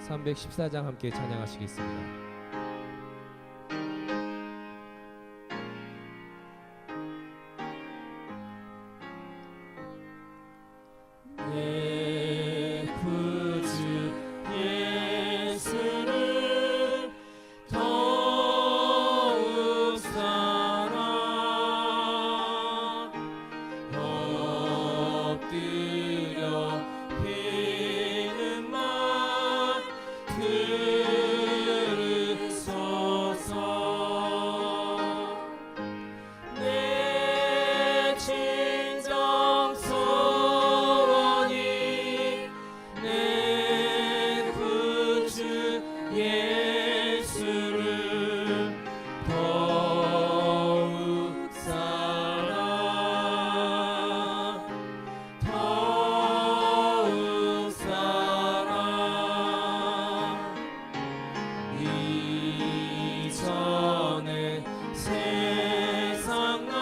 314장 함께 찬양하시겠습니다. 내 구주 예수를 더욱 사랑 엎드려 비는 말 들으소서. 내 진정 소원이 내 구주 예수를 더욱 사랑 더욱 사랑 이전에 세상아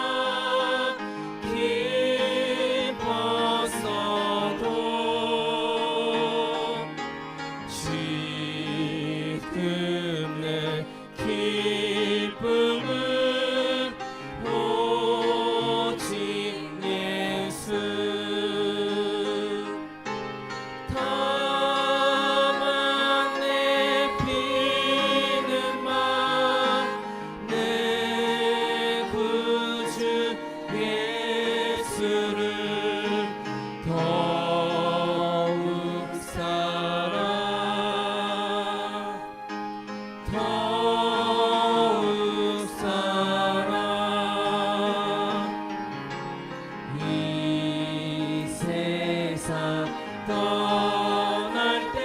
기뻤어도 지금 내 기쁨은 오직 예수. 다만 내 피는 내 구주 예수를 더욱 사랑 더욱 사랑 이 세상 떠날 때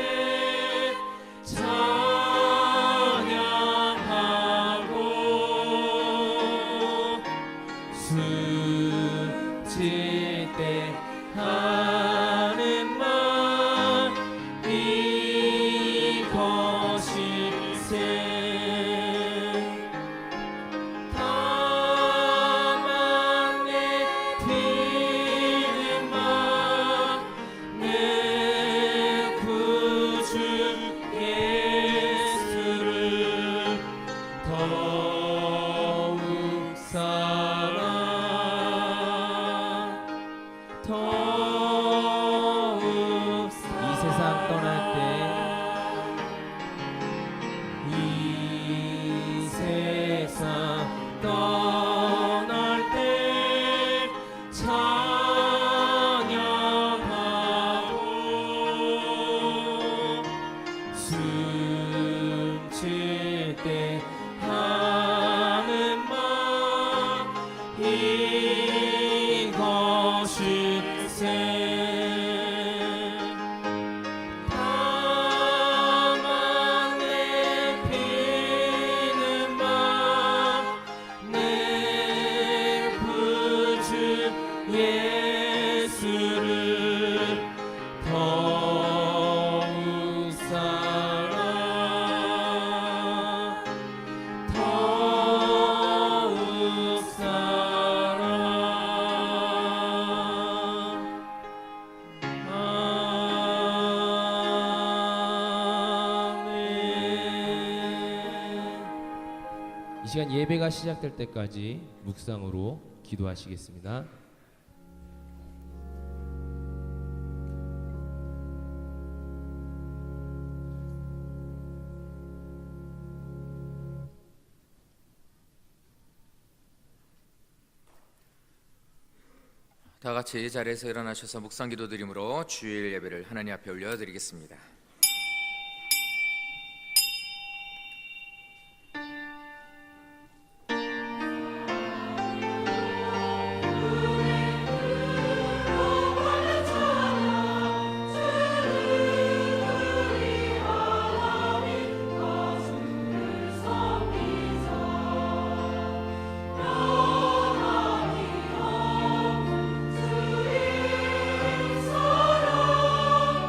찬양하고 숨질 때 하는 말 이것일세. 다만 내 피는 내 구주 예수를 더욱 사랑 더욱 사랑. 이 세상 떠날 때 이 세상 떠날 때 찬양하고 숨질 때 하는 말 이것일세. 다만 내 피는 내 구주 예수를 더욱 사랑 더욱 사랑. 아멘. 이 시간 예배가 시작될 때까지 묵상으로 기도하시겠습니다. 다 같이 자리에서 일어나셔서 묵상 기도드림으로 주일 예배를 하나님 앞에 올려드리겠습니다. 사랑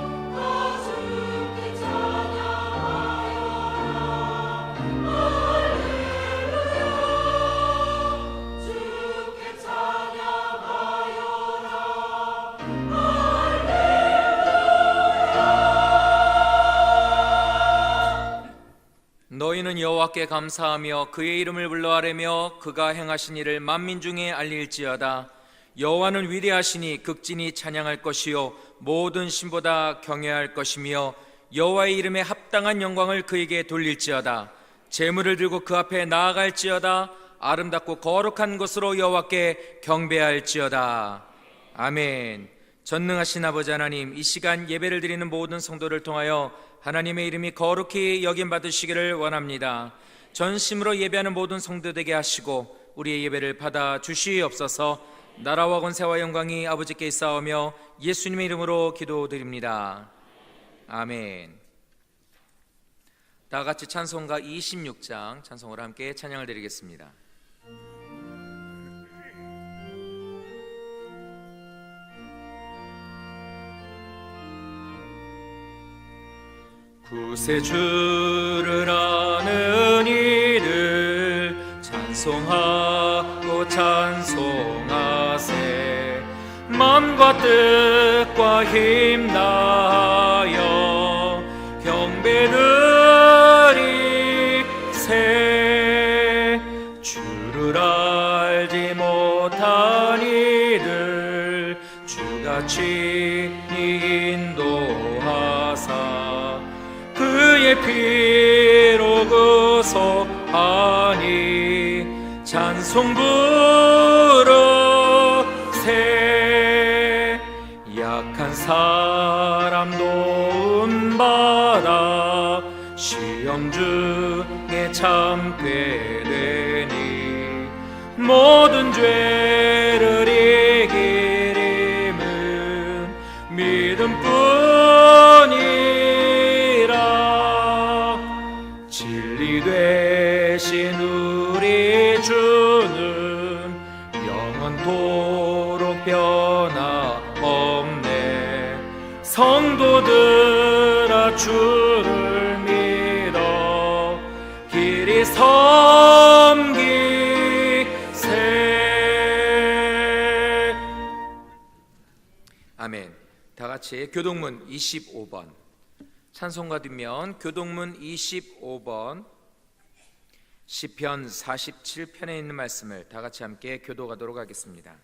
너희는 여호와께 감사하며 그의 이름을 불러 아뢰며 그가 행하신 일을 만민 중에 알릴지어다. 여호와는 위대하시니 극진히 찬양할 것이요 모든 신보다 경외할 것이며 여호와의 이름에 합당한 영광을 그에게 돌릴지어다. 제물을 들고 그 앞에 나아갈지어다. 아름답고 거룩한 것으로 여호와께 경배할지어다. 아멘. 전능하신 아버지 하나님, 이 시간 예배를 드리는 모든 성도를 통하여 하나님의 이름이 거룩히 여김받으시기를 원합니다. 전심으로 예배하는 모든 성도되게 하시고 우리의 예배를 받아 주시옵소서. 나라와 권세와 영광이 아버지께 있사오며 예수님의 이름으로 기도드립니다. 아멘. 다 같이 찬송가 26장 찬송으로 함께 찬양을 드리겠습니다. 구세주를 아는 이들 찬송하고 찬송하세. 맘과 뜻과 힘 다하여 경배 드리세. 주를 알지 못한 이들 주같이 인도하사 그의 피로 구속하니 찬송 부르세. 약한 사람 도움받아 시험 중에 참게 되니 모든 죄를 이길 힘은 믿음뿐이라. 진리 되신 우리 주는 영원토록 변함없네. 성도들아 주를 믿어 길이 섬기세. 아멘. 다 같이 교동문 25번 찬송가 뒷면 교동문 25번 시편 47편에 있는 말씀을 다 같이 함께 교도하도록 하겠습니다.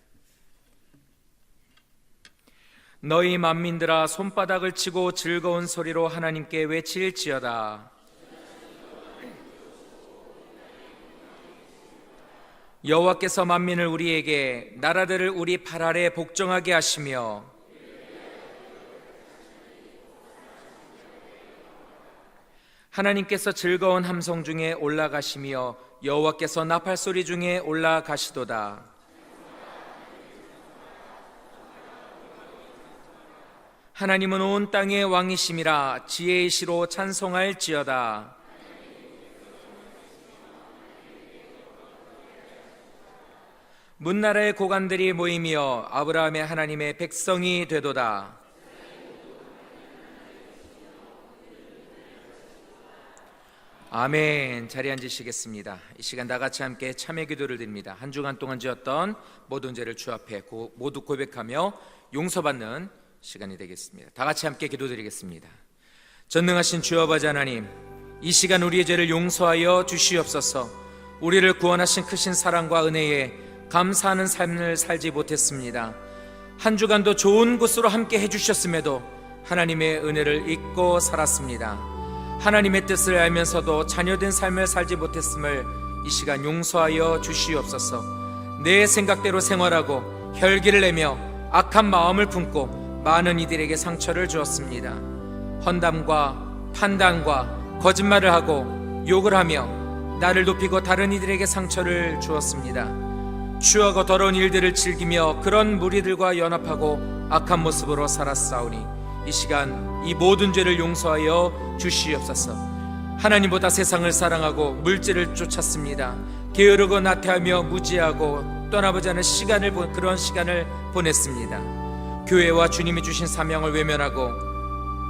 너희 만민들아 손바닥을 치고 즐거운 소리로 하나님께 외칠지어다. 여호와께서 만민을 우리에게 나라들을 우리 발 아래 복종하게 하시며 하나님께서 즐거운 함성 중에 올라가시며 여호와께서 나팔 소리 중에 올라가시도다. 하나님은 온 땅의 왕이심이라 지혜이시로 찬송할지어다. 문나라의 고관들이 모이며 아브라함의 하나님의 백성이 되도다. 아멘. 자리에 앉으시겠습니다. 이 시간 다 같이 함께 참회 기도를 드립니다. 한 주간 동안 지었던 모든 죄를 주 앞에 모두 고백하며 용서받는 시간이 되겠습니다. 다 같이 함께 기도드리겠습니다. 전능하신 주여 아버지 하나님, 이 시간 우리의 죄를 용서하여 주시옵소서. 우리를 구원하신 크신 사랑과 은혜에 감사하는 삶을 살지 못했습니다. 한 주간도 좋은 곳으로 함께 해주셨음에도 하나님의 은혜를 잊고 살았습니다. 하나님의 뜻을 알면서도 자녀된 삶을 살지 못했음을 이 시간 용서하여 주시옵소서. 내 생각대로 생활하고 혈기를 내며 악한 마음을 품고 많은 이들에게 상처를 주었습니다. 헌담과 판단과 거짓말을 하고 욕을 하며 나를 높이고 다른 이들에게 상처를 주었습니다. 추하고 더러운 일들을 즐기며 그런 무리들과 연합하고 악한 모습으로 살았사오니 이 시간 이 모든 죄를 용서하여 주시옵소서. 하나님보다 세상을 사랑하고 물질을 쫓았습니다. 게으르고 나태하며 무지하고 떠나보지 않은 그런 시간을 보냈습니다. 교회와 주님이 주신 사명을 외면하고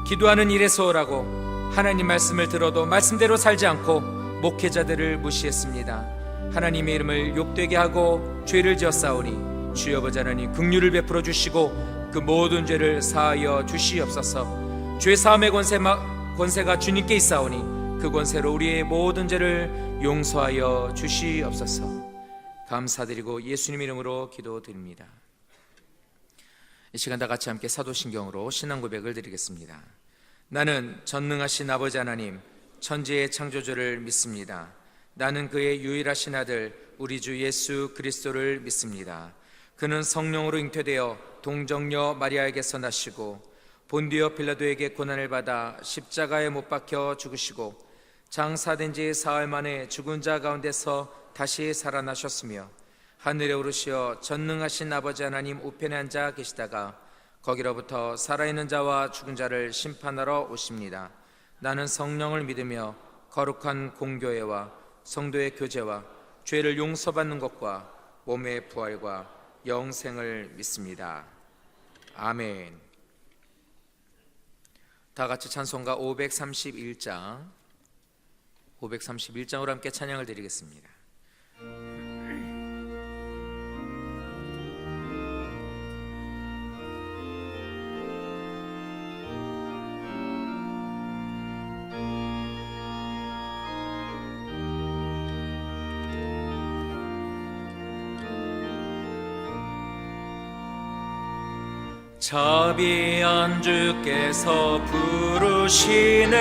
기도하는 일에 소홀하고 하나님 말씀을 들어도 말씀대로 살지 않고 목회자들을 무시했습니다. 하나님의 이름을 욕되게 하고 죄를 지었사오니 주여 아버지 하나님 긍휼을 베풀어 주시고 그 모든 죄를 사하여 주시옵소서. 죄 사함의 권세가 주님께 있사오니 그 권세로 우리의 모든 죄를 용서하여 주시옵소서. 감사드리고 예수님 이름으로 기도드립니다. 이 시간 다 같이 함께 사도신경으로 신앙 고백을 드리겠습니다. 나는 전능하신 아버지 하나님, 천지의 창조주를 믿습니다. 나는 그의 유일하신 아들 우리 주 예수 그리스도를 믿습니다. 그는 성령으로 잉태되어 동정녀 마리아에게서 나시고 본디오 빌라도에게 고난을 받아 십자가에 못 박혀 죽으시고 장사된 지 사흘 만에 죽은 자 가운데서 다시 살아나셨으며 하늘에 오르시어 전능하신 아버지 하나님 우편에 앉아 계시다가 거기로부터 살아있는 자와 죽은 자를 심판하러 오십니다. 나는 성령을 믿으며 거룩한 공교회와 성도의 교제와 죄를 용서받는 것과 몸의 부활과 영생을 믿습니다. 아멘. 다 같이 찬송가 531장으로 함께 찬양을 드리겠습니다. 자비한 주께서 부르시네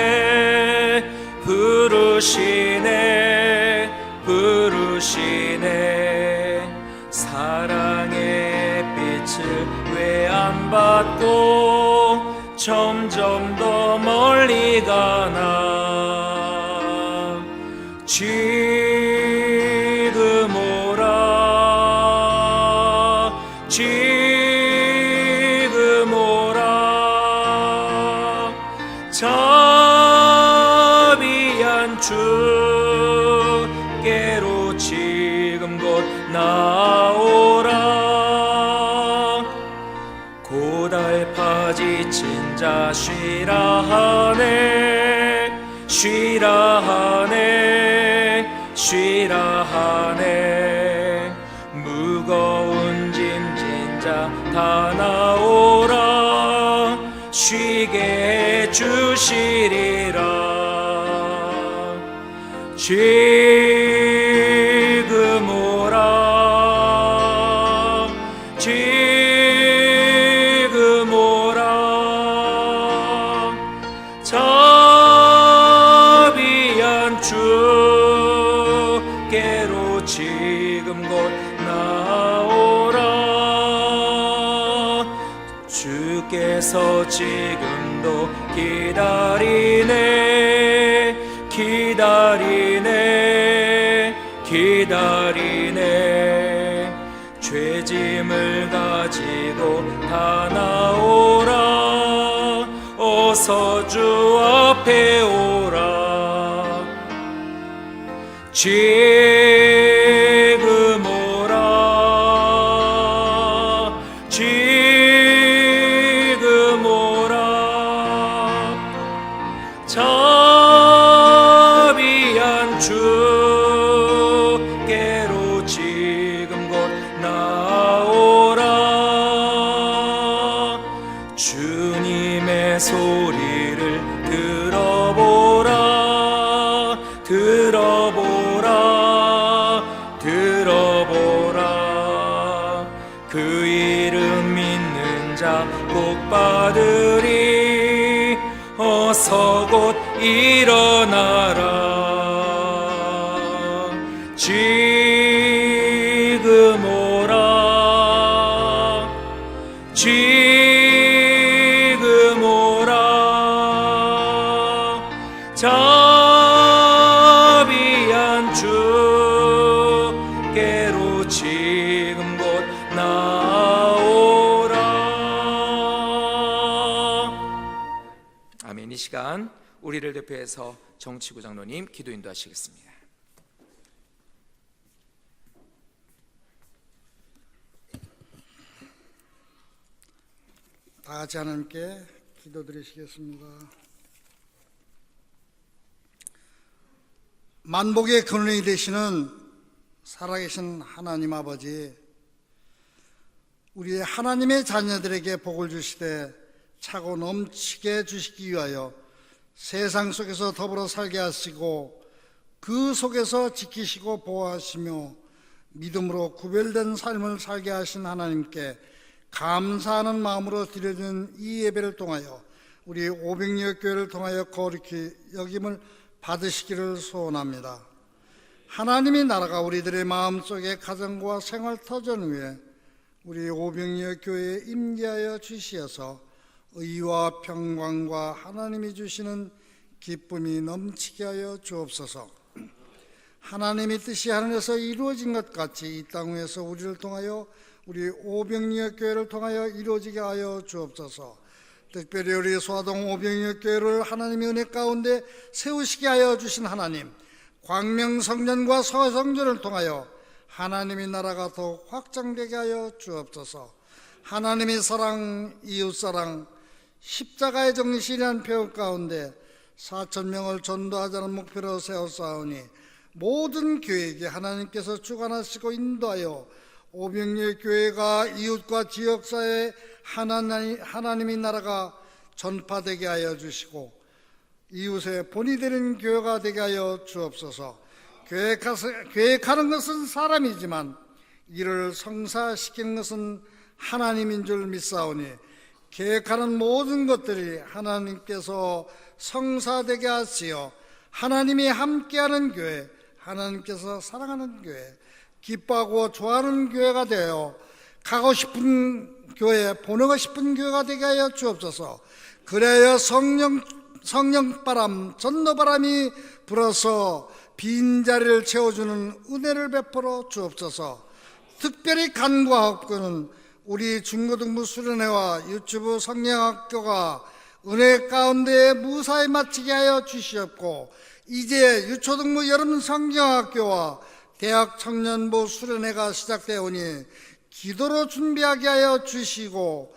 사랑의 빛을 왜 안 받고 점점 더 멀리 가나 지금 오라 지금 오라 자비한 주께로 지금 곧 나오라 고달파 지친 자 쉬라 하네 무거운 짐진 자 다 나오라 쉬게 해주시리라 지금 오라 지금 오라 자비한 주께로 지금 곧 나오라 주께서 지금도 기다리네 죄짐을 가지고 다 나오라 어서 주 앞에 오라 지금 오라 지금 오라 자비한 주께로 지금 곧 나오라 주님의 소리를 들어보라 그 이름 믿는 자 복 받으리 어서 곧 일어나라 지금 오라 지금 오라 자비한 주께로 지금 곧 나오라. 아멘. 이 시간 우리를 대표해서 정치구 장로님 기도 인도하시겠습니다. 다 같이 하나님께 기도드리시겠습니다. 만복의 근원이 되시는 살아계신 하나님 아버지, 우리 하나님의 자녀들에게 복을 주시되 차고 넘치게 주시기 위하여 세상 속에서 더불어 살게 하시고 그 속에서 지키시고 보호하시며 믿음으로 구별된 삶을 살게 하신 하나님께 감사하는 마음으로 드려진 이 예배를 통하여 우리 오병이어교회를 통하여 거룩히 여김을 받으시기를 소원합니다. 하나님의 나라가 우리들의 마음속에 가정과 생활 터전 위에 우리 오병이어교회에 임재하여 주시어서 의와 평강과 하나님이 주시는 기쁨이 넘치게 하여 주옵소서. 하나님의 뜻이 하늘에서 이루어진 것 같이 이 땅 위에서 우리를 통하여 우리 오병이어교회를 통하여 이루어지게 하여 주옵소서. 특별히 우리 소아동 오병이어교회를 하나님의 은혜 가운데 세우시게 하여 주신 하나님, 광명성전과 서성전을 통하여 하나님의 나라가 더욱 확장되게 하여 주옵소서. 하나님의 사랑, 이웃사랑, 십자가의 정신이란 표현 가운데 4,000명을 전도하자는 목표로 세웠사오니 모든 교회에게 하나님께서 주관하시고 인도하여 오병이어 교회가 이웃과 지역사회에 하나님의 나라가 전파되게 하여 주시고 이웃의 본이 되는 교회가 되게 하여 주옵소서. 계획하는 것은 사람이지만 이를 성사시키는 것은 하나님인 줄 믿사오니 계획하는 모든 것들이 하나님께서 성사되게 하시어 하나님이 함께하는 교회, 하나님께서 사랑하는 교회, 기뻐하고 좋아하는 교회가 되어 가고 싶은 교회, 보내고 싶은 교회가 되게 하여 주옵소서. 그래야 성령바람, 전도바람이 불어서 빈자리를 채워주는 은혜를 베풀어 주옵소서. 특별히 간과학교는 우리 중고등부 수련회와 유치부 성령학교가 은혜 가운데 무사히 마치게 하여 주시옵고 이제 유초등부 여름 성경학교와 대학 청년부 수련회가 시작되오니 기도로 준비하게 하여 주시고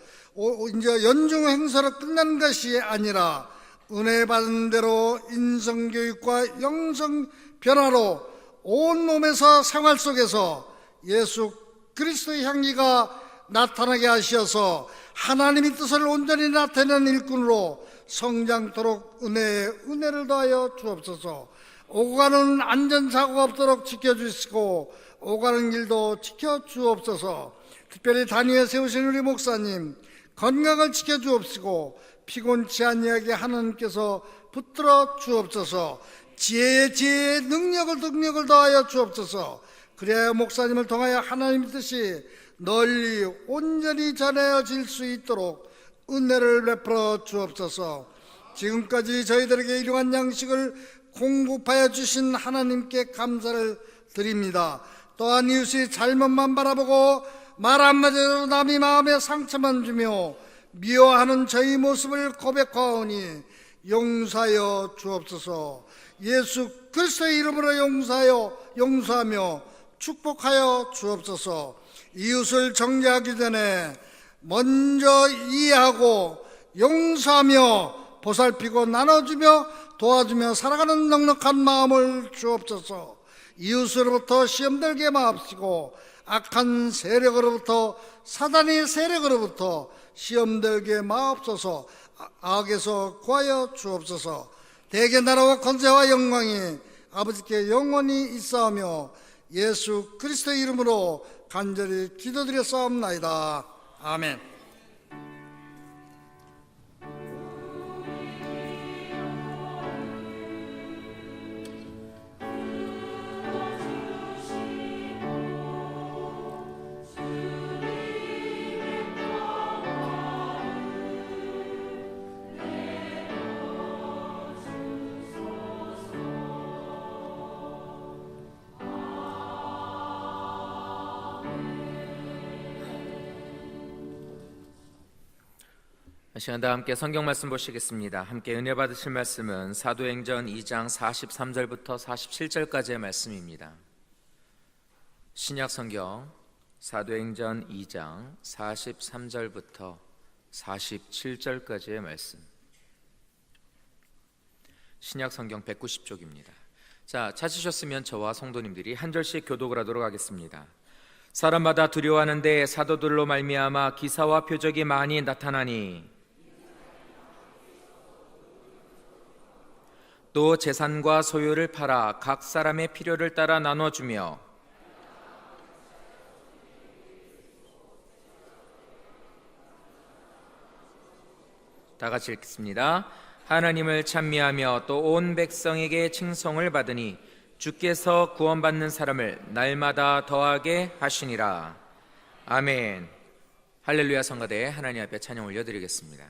이제 연중 행사로 끝난 것이 아니라 은혜 받은 대로 인성교육과 영성 변화로 온몸에서 생활 속에서 예수 그리스도의 향기가 나타나게 하셔서 하나님의 뜻을 온전히 나타내는 일꾼으로 성장토록 은혜를 더하여 주옵소서. 오고 가는 안전사고가 없도록 지켜주시고 오가는 길도 지켜주옵소서. 특별히 단위에 세우신 우리 목사님 건강을 지켜주옵시고 피곤치 아니하게 하나님께서 붙들어 주옵소서. 지혜의 능력을 더하여 주옵소서. 그래야 목사님을 통하여 하나님의 뜻이 널리 온전히 전해질 수 있도록 은혜를 베풀어 주옵소서. 지금까지 저희들에게 일용한 양식을 공급하여 주신 하나님께 감사를 드립니다. 또한 이웃이 잘못만 바라보고 말 한마디로 남의 마음에 상처만 주며 미워하는 저희 모습을 고백하오니 용서하여 주옵소서. 예수 그리스도의 이름으로 용서하며 축복하여 주옵소서. 이웃을 정죄하기 전에 먼저 이해하고 용서하며 보살피고 나눠주며 도와주며 살아가는 넉넉한 마음을 주옵소서. 이웃으로부터 시험들게 마옵시고 악한 세력으로부터 사단의 세력으로부터 시험들게 마옵소서. 악에서 구하여 주옵소서. 대개 나라와 권세와 영광이 아버지께 영원히 있사오며 예수 그리스도의 이름으로 간절히 기도드렸사옵나이다. 아멘. 이 시간 다 함께 성경 말씀 보시겠습니다. 함께 은혜 받으실 말씀은 사도행전 2장 43절부터 47절까지의 말씀입니다. 신약 성경 사도행전 2장 43절부터 47절까지의 말씀. 신약 성경 190쪽입니다. 자, 찾으셨으면 저와 성도님들이 한 절씩 교독을 하도록 하겠습니다. 사람마다 두려워하는데 사도들로 말미암아 기사와 표적이 많이 나타나니 또 재산과 소유를 팔아 각 사람의 필요를 따라 나눠주며 다 같이 읽겠습니다. 하나님을 찬미하며 또 온 백성에게 칭송을 받으니 주께서 구원받는 사람을 날마다 더하게 하시니라. 아멘. 할렐루야. 성가대 하나님 앞에 찬양 올려드리겠습니다.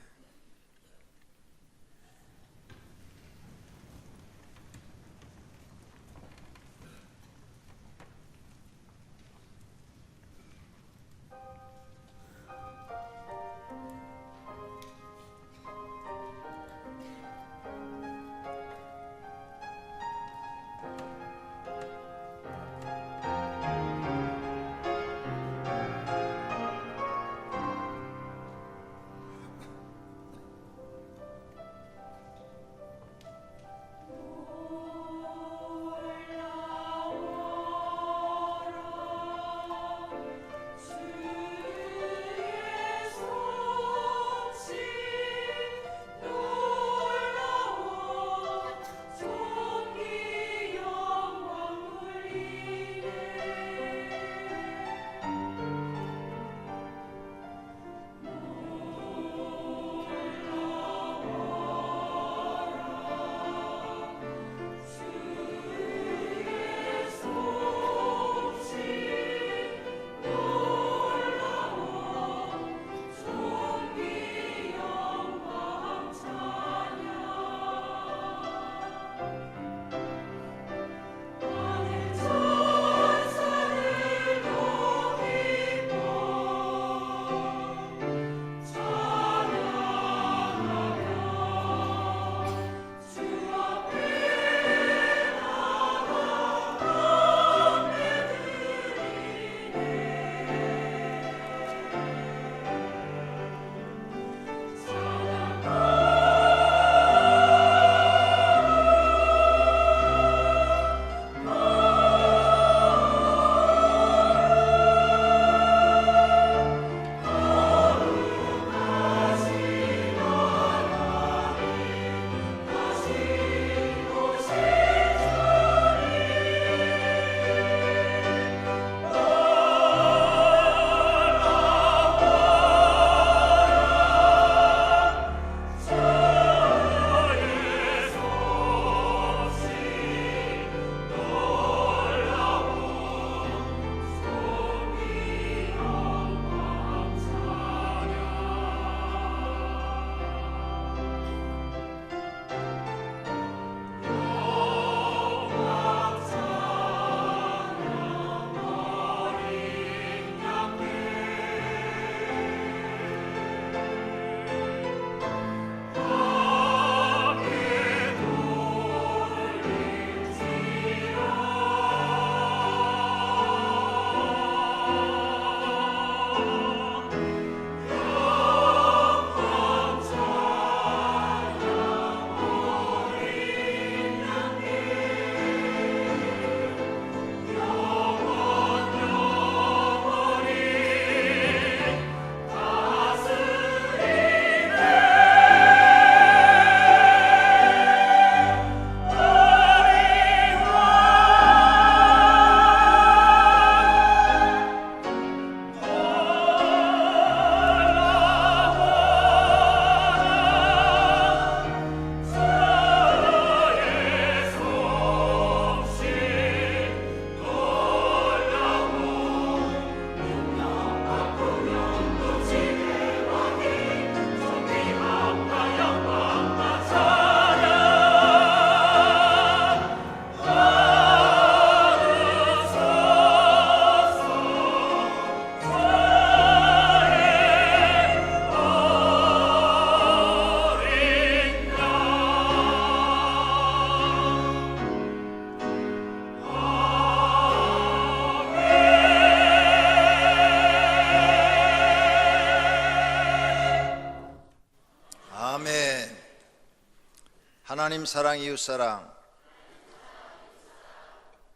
하나님 사랑, 이웃 사랑,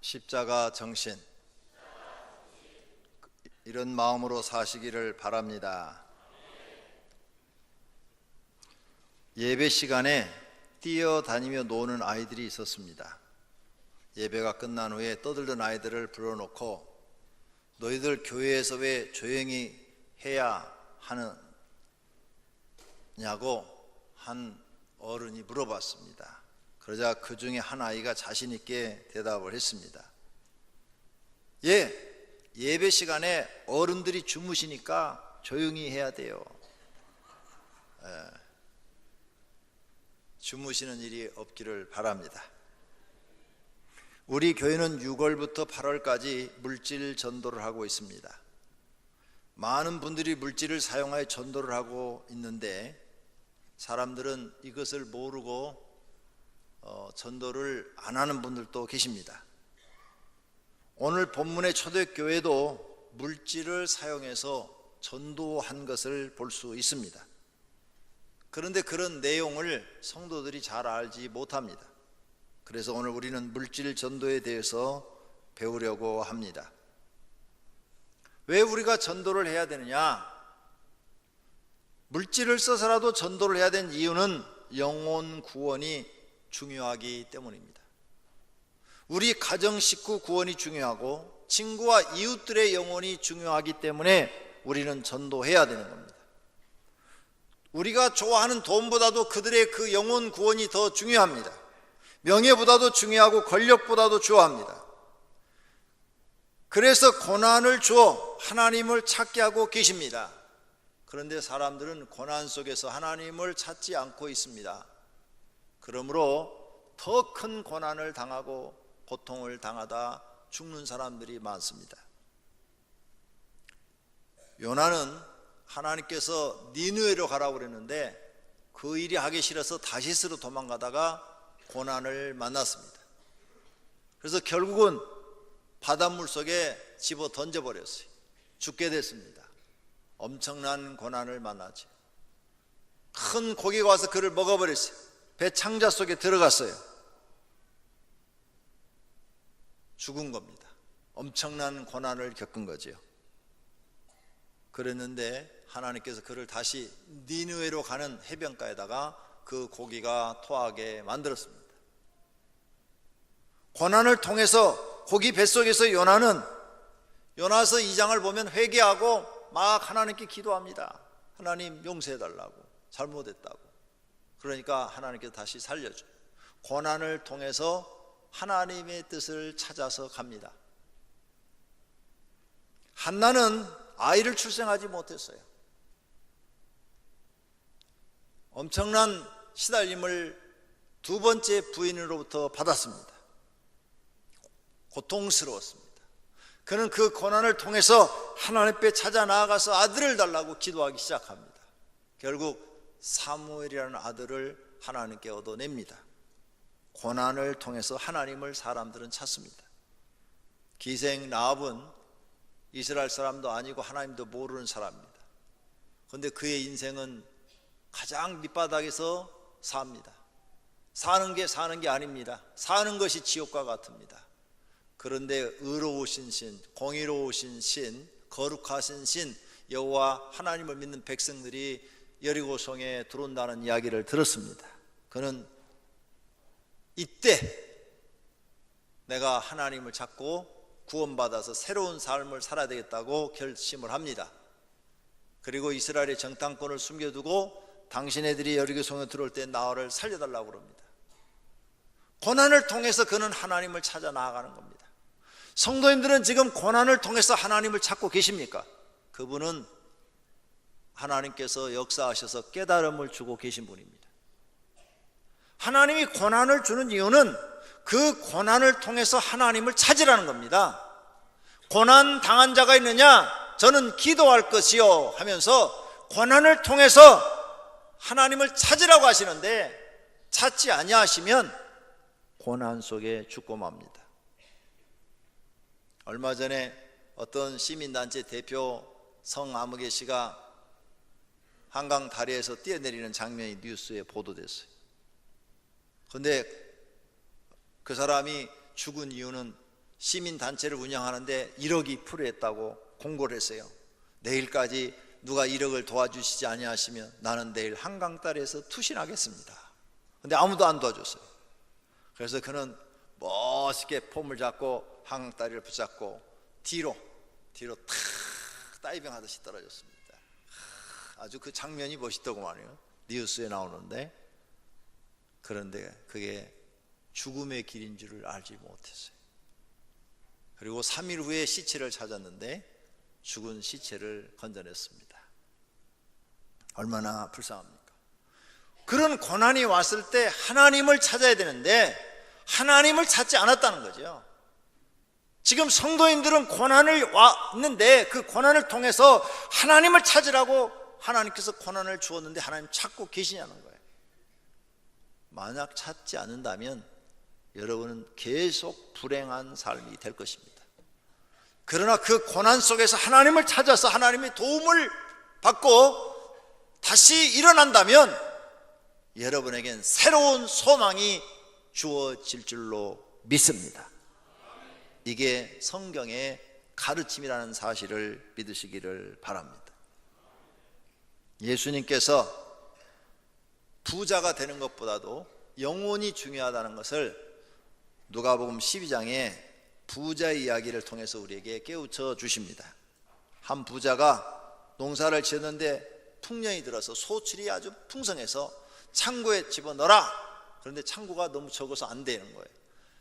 십자가 정신, 이런 마음으로 사시기를 바랍니다. 예배 시간에 뛰어다니며 노는 아이들이 있었습니다. 예배가 끝난 후에 떠들던 아이들을 불러놓고 너희들 교회에서 왜 조용히 해야 하느냐고 한 어른이 물어봤습니다. 그러자 그 중에 한 아이가 자신 있게 대답을 했습니다. 예배 시간에 어른들이 주무시니까 조용히 해야 돼요. 주무시는 일이 없기를 바랍니다. 우리 교회는 6월부터 8월까지 물질 전도를 하고 있습니다. 많은 분들이 물질을 사용하여 전도를 하고 있는데 사람들은 이것을 모르고 전도를 안 하는 분들도 계십니다. 오늘 본문의 초대교회도 물질을 사용해서 전도한 것을 볼 수 있습니다. 그런데 그런 내용을 성도들이 잘 알지 못합니다. 그래서 오늘 우리는 물질 전도에 대해서 배우려고 합니다. 왜 우리가 전도를 해야 되느냐? 물질을 써서라도 전도를 해야 되는 이유는 영혼 구원이 중요하기 때문입니다. 우리 가정 식구 구원이 중요하고 친구와 이웃들의 영혼이 중요하기 때문에 우리는 전도해야 되는 겁니다. 우리가 좋아하는 돈보다도 그들의 그 영혼 구원이 더 중요합니다. 명예보다도 중요하고 권력보다도 중요합니다. 그래서 고난을 주어 하나님을 찾게 하고 계십니다. 그런데 사람들은 고난 속에서 하나님을 찾지 않고 있습니다. 그러므로 더 큰 고난을 당하고 고통을 당하다 죽는 사람들이 많습니다. 요나는 하나님께서 니느웨로 가라고 그랬는데 그 일이 하기 싫어서 다시스로 도망가다가 고난을 만났습니다. 그래서 결국은 바닷물 속에 집어 던져버렸어요. 죽게 됐습니다. 엄청난 고난을 만나죠. 큰 고기가 와서 그를 먹어버렸어요. 배 창자 속에 들어갔어요. 죽은 겁니다. 엄청난 고난을 겪은 거죠. 그랬는데 하나님께서 그를 다시 니느웨로 가는 해변가에다가 그 고기가 토하게 만들었습니다. 고난을 통해서 고기 뱃속에서 요나서 2장을 보면 회개하고 막 하나님께 기도합니다. 하나님 용서해달라고, 잘못했다고. 그러니까 하나님께서 다시 살려줘요. 고난을 통해서 하나님의 뜻을 찾아서 갑니다. 한나는 아이를 출생하지 못했어요. 엄청난 시달림을 두 번째 부인으로부터 받았습니다. 고통스러웠습니다. 그는 그 고난을 통해서 하나님 앞에 찾아 나아가서 아들을 달라고 기도하기 시작합니다. 결국 사무엘이라는 아들을 하나님께 얻어냅니다. 고난을 통해서 하나님을 사람들은 찾습니다. 기생 라합은 이스라엘 사람도 아니고 하나님도 모르는 사람입니다. 그런데 그의 인생은 가장 밑바닥에서 삽니다. 사는 게 아닙니다. 사는 것이 지옥과 같습니다. 그런데 의로우신 신, 공의로우신 신, 거룩하신 신 여호와 하나님을 믿는 백성들이 여리고성에 들어온다는 이야기를 들었습니다. 그는 이때 내가 하나님을 찾고 구원받아서 새로운 삶을 살아야 되겠다고 결심을 합니다. 그리고 이스라엘의 정탐권을 숨겨두고 당신네들이 여리고성에 들어올 때 나를 살려달라고 합니다. 고난을 통해서 그는 하나님을 찾아 나아가는 겁니다. 성도님들은 지금 고난을 통해서 하나님을 찾고 계십니까? 그분은 하나님께서 역사하셔서 깨달음을 주고 계신 분입니다. 하나님이 고난을 주는 이유는 그 고난을 통해서 하나님을 찾으라는 겁니다. 고난 당한 자가 있느냐? 저는 기도할 것이요 하면서 고난을 통해서 하나님을 찾으라고 하시는데 찾지 아니하시면 고난 속에 죽고 맙니다. 얼마 전에 어떤 시민단체 대표 성아무개 씨가 한강 다리에서 뛰어내리는 장면이 뉴스에 보도됐어요. 그런데 그 사람이 죽은 이유는 시민단체를 운영하는데 1억이 필요했다고 공고를 했어요. 내일까지 누가 1억을 도와주시지 아니하시면 나는 내일 한강다리에서 투신하겠습니다. 근데 아무도 안 도와줬어요. 그래서 그는 멋있게 폼을 잡고 항다리를 붙잡고 뒤로 탁 다이빙 하듯이 떨어졌습니다. 아주 그 장면이 멋있더구만요. 뉴스에 나오는데, 그런데 그게 죽음의 길인 줄을 알지 못했어요. 그리고 3일 후에 시체를 찾았는데 죽은 시체를 건져냈습니다. 얼마나 불쌍합니까? 그런 고난이 왔을 때 하나님을 찾아야 되는데 하나님을 찾지 않았다는 거죠. 지금 성도인들은 고난을 왔는데 그 고난을 통해서 하나님을 찾으라고 하나님께서 고난을 주었는데 하나님 찾고 계시냐는 거예요. 만약 찾지 않는다면 여러분은 계속 불행한 삶이 될 것입니다. 그러나 그 고난 속에서 하나님을 찾아서 하나님의 도움을 받고 다시 일어난다면 여러분에겐 새로운 소망이 주어질 줄로 믿습니다. 이게 성경의 가르침이라는 사실을 믿으시기를 바랍니다. 예수님께서 부자가 되는 것보다도 영혼이 중요하다는 것을 누가복음 12장에 부자 이야기를 통해서 우리에게 깨우쳐 주십니다. 한 부자가 농사를 지었는데 풍년이 들어서 소출이 아주 풍성해서 창고에 집어넣어라. 그런데 창고가 너무 적어서 안 되는 거예요.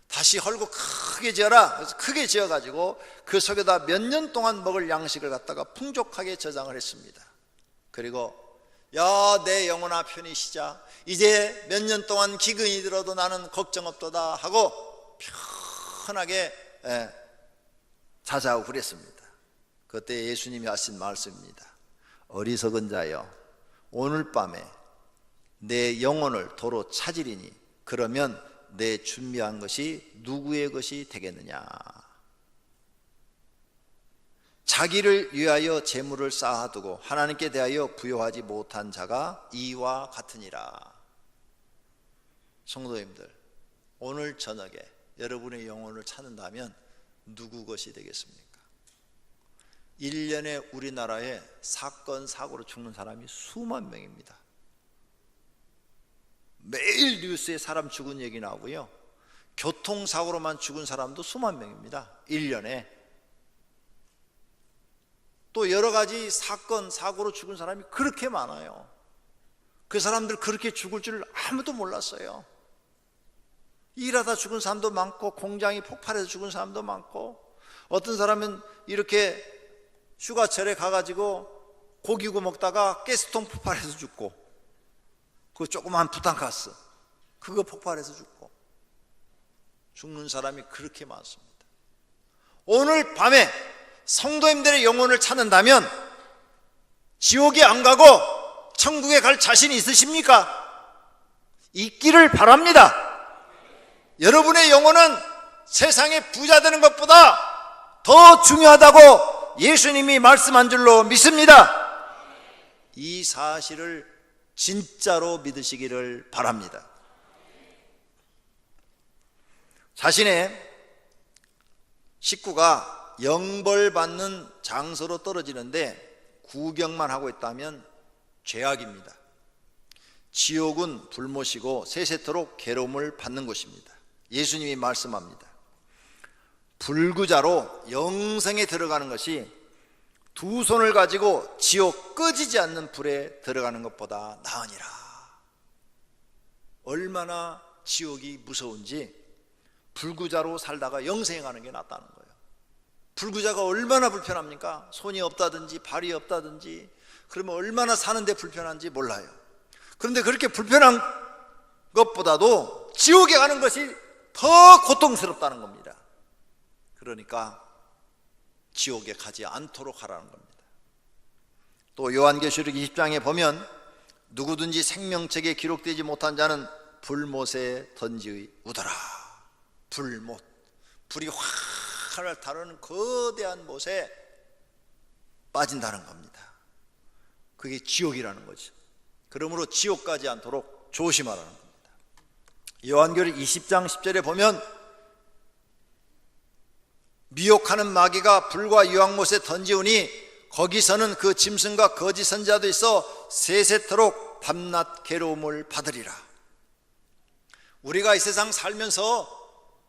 다시 헐고 크게 지어라. 그래서 크게 지어가지고 그 속에다 몇 년 동안 먹을 양식을 갖다가 풍족하게 저장을 했습니다. 그리고 야, 내 영혼아 편히 쉬자. 이제 몇 년 동안 기근이 들어도 나는 걱정 없도다 하고 편하게 자자하고 그랬습니다. 그때 예수님이 하신 말씀입니다. 어리석은 자여, 오늘 밤에 내 영혼을 도로 찾으리니 그러면 내 준비한 것이 누구의 것이 되겠느냐. 자기를 위하여 재물을 쌓아두고 하나님께 대하여 부여하지 못한 자가 이와 같으니라. 성도님들, 오늘 저녁에 여러분의 영혼을 찾는다면 누구 것이 되겠습니까? 1년에 우리나라에 사건 사고로 죽는 사람이 수만 명입니다. 매일 뉴스에 사람 죽은 얘기 나오고요, 교통사고로만 죽은 사람도 수만 명입니다. 1년에. 또 여러 가지 사건 사고로 죽은 사람이 그렇게 많아요. 그 사람들 그렇게 죽을 줄 아무도 몰랐어요. 일하다 죽은 사람도 많고, 공장이 폭발해서 죽은 사람도 많고, 어떤 사람은 이렇게 휴가철에 가가지고 고기 구워 먹다가 가스통 폭발해서 죽고, 그 조그만 부탄가스 그거 폭발해서 죽고, 죽는 사람이 그렇게 많습니다. 오늘 밤에 성도님들의 영혼을 찾는다면 지옥에 안 가고 천국에 갈 자신이 있으십니까? 있기를 바랍니다. 여러분의 영혼은 세상에 부자 되는 것보다 더 중요하다고 예수님이 말씀한 줄로 믿습니다. 이 사실을 진짜로 믿으시기를 바랍니다. 자신의 식구가 영벌받는 장소로 떨어지는데 구경만 하고 있다면 죄악입니다. 지옥은 불못이고 세세토록 괴로움을 받는 곳입니다. 예수님이 말씀합니다. 불구자로 영생에 들어가는 것이 두 손을 가지고 지옥 꺼지지 않는 불에 들어가는 것보다 나으니라. 얼마나 지옥이 무서운지 불구자로 살다가 영생에 가는 게 낫다는 거예요. 불구자가 얼마나 불편합니까? 손이 없다든지 발이 없다든지, 그러면 얼마나 사는데 불편한지 몰라요. 그런데 그렇게 불편한 것보다도 지옥에 가는 것이 더 고통스럽다는 겁니다. 그러니까 지옥에 가지 않도록 하라는 겁니다. 또 요한계시록 20장에 보면 누구든지 생명책에 기록되지 못한 자는 불못에 던지우더라. 불못, 불이 활활 타르는 거대한 못에 빠진다는 겁니다. 그게 지옥이라는 거죠. 그러므로 지옥 가지 않도록 조심하라는 겁니다. 요한계시록 20장 10절에 보면 미혹하는 마귀가 불과 유황못에 던지우니 거기서는 그 짐승과 거짓 선지자도 있어 세세토록 밤낮 괴로움을 받으리라. 우리가 이 세상 살면서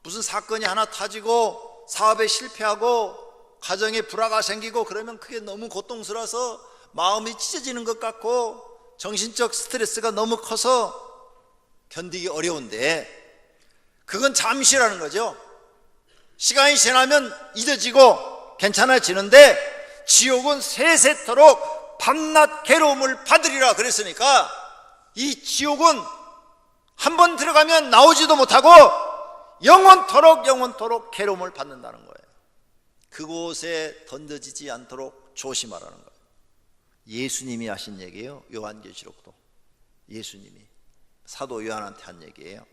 무슨 사건이 하나 터지고 사업에 실패하고 가정에 불화가 생기고 그러면 그게 너무 고통스러워서 마음이 찢어지는 것 같고 정신적 스트레스가 너무 커서 견디기 어려운데, 그건 잠시라는 거죠. 시간이 지나면 잊어지고 괜찮아지는데, 지옥은 세세토록 밤낮 괴로움을 받으리라 그랬으니까, 이 지옥은 한 번 들어가면 나오지도 못하고 영원토록 괴로움을 받는다는 거예요. 그곳에 던져지지 않도록 조심하라는 거예요. 예수님이 하신 얘기예요. 요한계시록도 예수님이 사도 요한한테 한 얘기예요.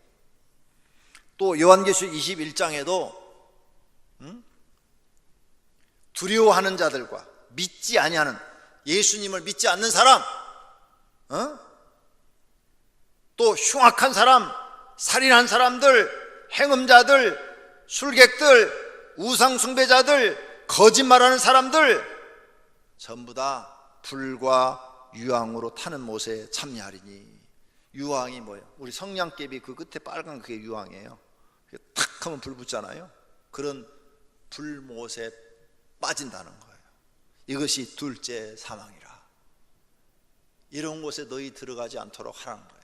또 요한계시록 21장에도 두려워하는 자들과 믿지 아니하는, 예수님을 믿지 않는 사람, 또 흉악한 사람, 살인한 사람들, 행음자들, 술객들, 우상숭배자들, 거짓말하는 사람들 전부 다 불과 유황으로 타는 못에 참여하리니. 유황이 뭐예요? 우리 성냥개비 그 끝에 빨간 그게 유황이에요. 탁 하면 불 붙잖아요. 그런 불못에 빠진다는 거예요. 이것이 둘째 사망이라. 이런 곳에 너희 들어가지 않도록 하라는 거예요.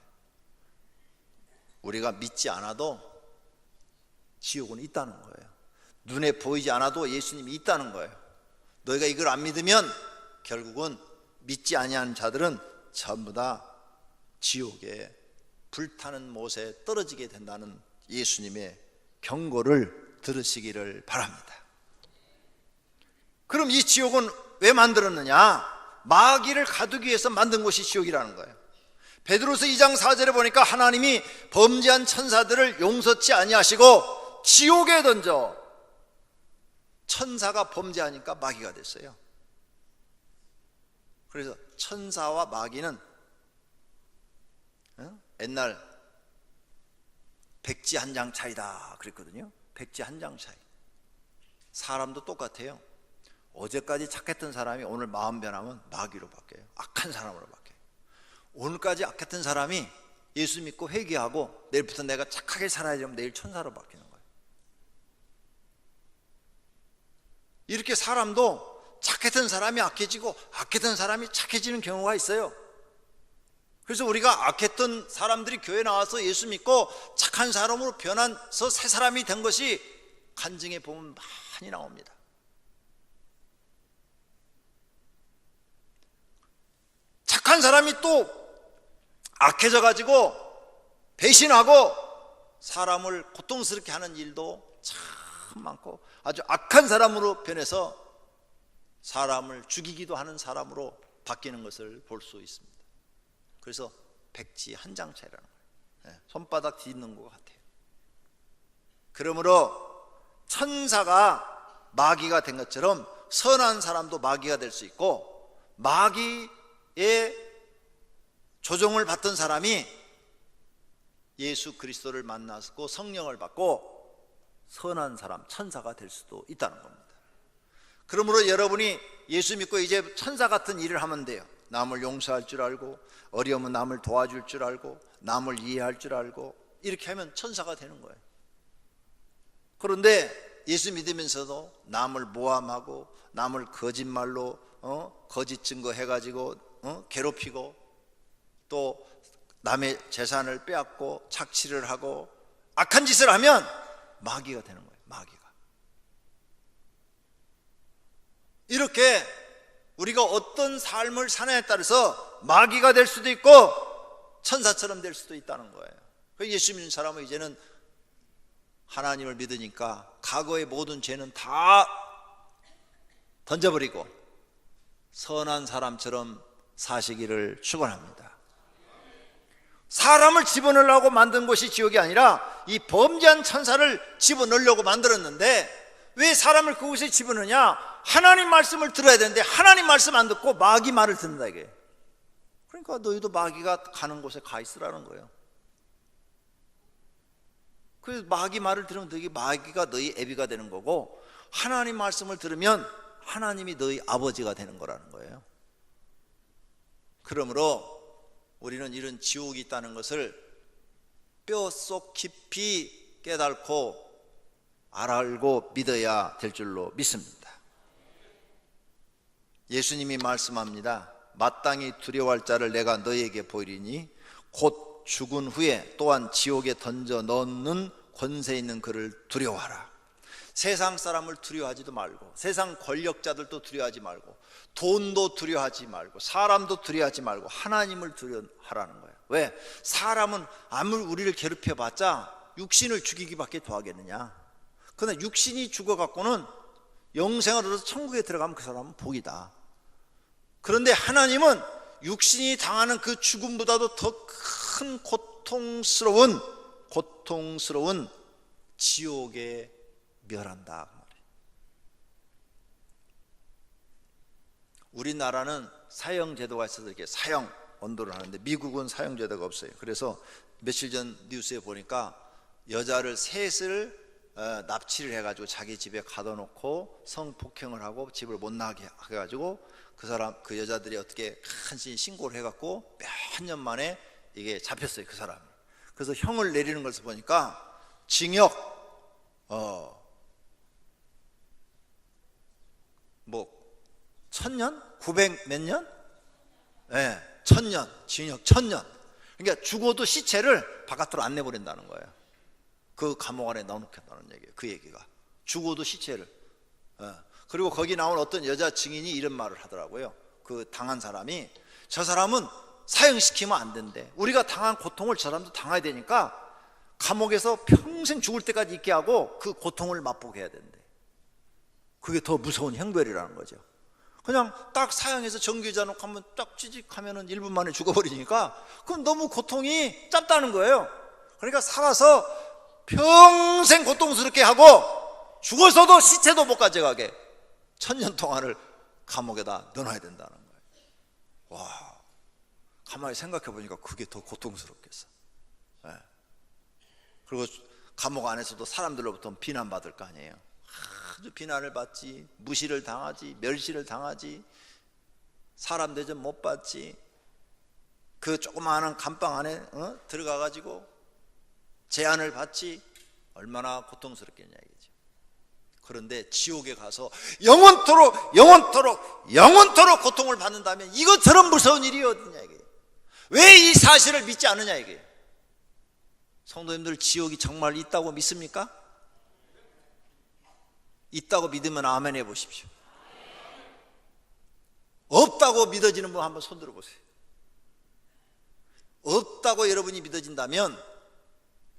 우리가 믿지 않아도 지옥은 있다는 거예요. 눈에 보이지 않아도 예수님이 있다는 거예요. 너희가 이걸 안 믿으면 결국은 믿지 아니하는 자들은 전부 다 지옥에 불타는 못에 떨어지게 된다는 예수님의 경고를 들으시기를 바랍니다. 그럼 이 지옥은 왜 만들었느냐? 마귀를 가두기 위해서 만든 것이 지옥이라는 거예요. 베드로서 2장 4절에 보니까 하나님이 범죄한 천사들을 용서치 아니하시고 지옥에 던져, 천사가 범죄하니까 마귀가 됐어요. 그래서 천사와 마귀는 옛날 백지 한 장 차이다 그랬거든요. 백지 한 장 차이. 사람도 똑같아요. 어제까지 착했던 사람이 오늘 마음 변하면 마귀로 바뀌어요. 악한 사람으로 바뀌어요. 오늘까지 악했던 사람이 예수 믿고 회개하고 내일부터 내가 착하게 살아야 되면 내일 천사로 바뀌는 거예요. 이렇게 사람도 착했던 사람이 악해지고 악했던 사람이 착해지는 경우가 있어요. 그래서 우리가 악했던 사람들이 교회 나와서 예수 믿고 착한 사람으로 변해서 새 사람이 된 것이 간증에 보면 많이 나옵니다. 착한 사람이 또 악해져 가지고 배신하고 사람을 고통스럽게 하는 일도 참 많고, 아주 악한 사람으로 변해서 사람을 죽이기도 하는 사람으로 바뀌는 것을 볼 수 있습니다. 그래서 백지 한 장 차이라는 거예요. 손바닥 뒤집는 것 같아요. 그러므로 천사가 마귀가 된 것처럼 선한 사람도 마귀가 될 수 있고, 마귀의 조종을 받던 사람이 예수 그리스도를 만났고 성령을 받고 선한 사람, 천사가 될 수도 있다는 겁니다. 그러므로 여러분이 예수 믿고 이제 천사 같은 일을 하면 돼요. 남을 용서할 줄 알고, 어려우면 남을 도와줄 줄 알고, 남을 이해할 줄 알고, 이렇게 하면 천사가 되는 거예요. 그런데 예수 믿으면서도 남을 모함하고 남을 거짓말로 거짓 증거 해가지고 괴롭히고, 또 남의 재산을 빼앗고 착취를 하고 악한 짓을 하면 마귀가 되는 거예요. 마귀가. 이렇게 우리가 어떤 삶을 사느냐에 따라서 마귀가 될 수도 있고 천사처럼 될 수도 있다는 거예요. 예수 믿는 사람은 이제는 하나님을 믿으니까 과거의 모든 죄는 다 던져버리고 선한 사람처럼 사시기를 축원합니다. 사람을 집어넣으려고 만든 것이 지옥이 아니라 이 범죄한 천사를 집어넣으려고 만들었는데, 왜 사람을 그곳에 집어넣냐? 하나님 말씀을 들어야 되는데 하나님 말씀 안 듣고 마귀 말을 듣는다 이게. 그러니까 너희도 마귀가 가는 곳에 가 있으라는 거예요. 그래서 마귀 말을 들으면 너희 마귀가 너희 애비가 되는 거고, 하나님 말씀을 들으면 하나님이 너희 아버지가 되는 거라는 거예요. 그러므로 우리는 이런 지옥이 있다는 것을 뼛속 깊이 깨닫고 알고 믿어야 될 줄로 믿습니다. 예수님이 말씀합니다. 마땅히 두려워할 자를 내가 너희에게 보이리니 곧 죽은 후에 또한 지옥에 던져 넣는 권세 있는 그를 두려워하라. 세상 사람을 두려워하지도 말고, 세상 권력자들도 두려워하지 말고, 돈도 두려워하지 말고, 사람도 두려워하지 말고 하나님을 두려워하라는 거예요. 왜? 사람은 아무리 우리를 괴롭혀봤자 육신을 죽이기밖에 더 하겠느냐. 그러나 육신이 죽어갖고는 영생을 얻어서 천국에 들어가면 그 사람은 복이다. 그런데 하나님은 육신이 당하는 그 죽음보다도 더 큰 고통스러운 지옥에 멸한다. 우리나라는 사형제도가 있어서 이렇게 사형 언도를 하는데 미국은 사형제도가 없어요. 그래서 며칠 전 뉴스에 보니까 여자를 셋을 납치를 해가지고 자기 집에 가둬놓고 성폭행을 하고 집을 못 나가게 해가지고 그 여자들이 어떻게 간신히 신고를 해갖고 몇 년 만에 이게 잡혔어요, 그 사람이. 그래서 형을 내리는 것을 보니까 징역 1000년? 900 몇 년? 네, 1000년, 징역 1000년. 그러니까 죽어도 시체를 바깥으로 안 내버린다는 거예요. 그 감옥 안에 넣어놓겠다는 얘기예요. 그 얘기가 죽어도 시체를. 그리고 거기 나온 어떤 여자 증인이 이런 말을 하더라고요. 그 당한 사람이, 저 사람은 사형시키면 안 된대. 우리가 당한 고통을 저 사람도 당해야 되니까 감옥에서 평생 죽을 때까지 있게 하고 그 고통을 맛보게 해야 된대. 그게 더 무서운 형벌이라는 거죠. 그냥 딱 사형해서 정규자 놓고 하면 딱 찌직하면은 1분 만에 죽어버리니까 그럼 너무 고통이 짧다는 거예요. 그러니까 살아서 평생 고통스럽게 하고 죽어서도 시체도 못 가져가게 1000년 동안을 감옥에다 넣어놔야 된다는 거예요. 와, 가만히 생각해 보니까 그게 더 고통스럽겠어. 네. 그리고 감옥 안에서도 사람들로부터 비난받을 거 아니에요. 아주 비난을 받지, 무시를 당하지, 멸시를 당하지, 사람 대접 못 받지. 그 조그마한 감방 안에 들어가가지고 제한을 받지. 얼마나 고통스럽겠냐 이거죠. 그런데 지옥에 가서 영원토록 고통을 받는다면 이것처럼 무서운 일이 어디냐 이거예요. 왜 이 사실을 믿지 않느냐 이거예요. 성도님들, 지옥이 정말 있다고 믿습니까? 있다고 믿으면 아멘 해보십시오. 없다고 믿어지는 분 한번 손 들어보세요. 없다고 여러분이 믿어진다면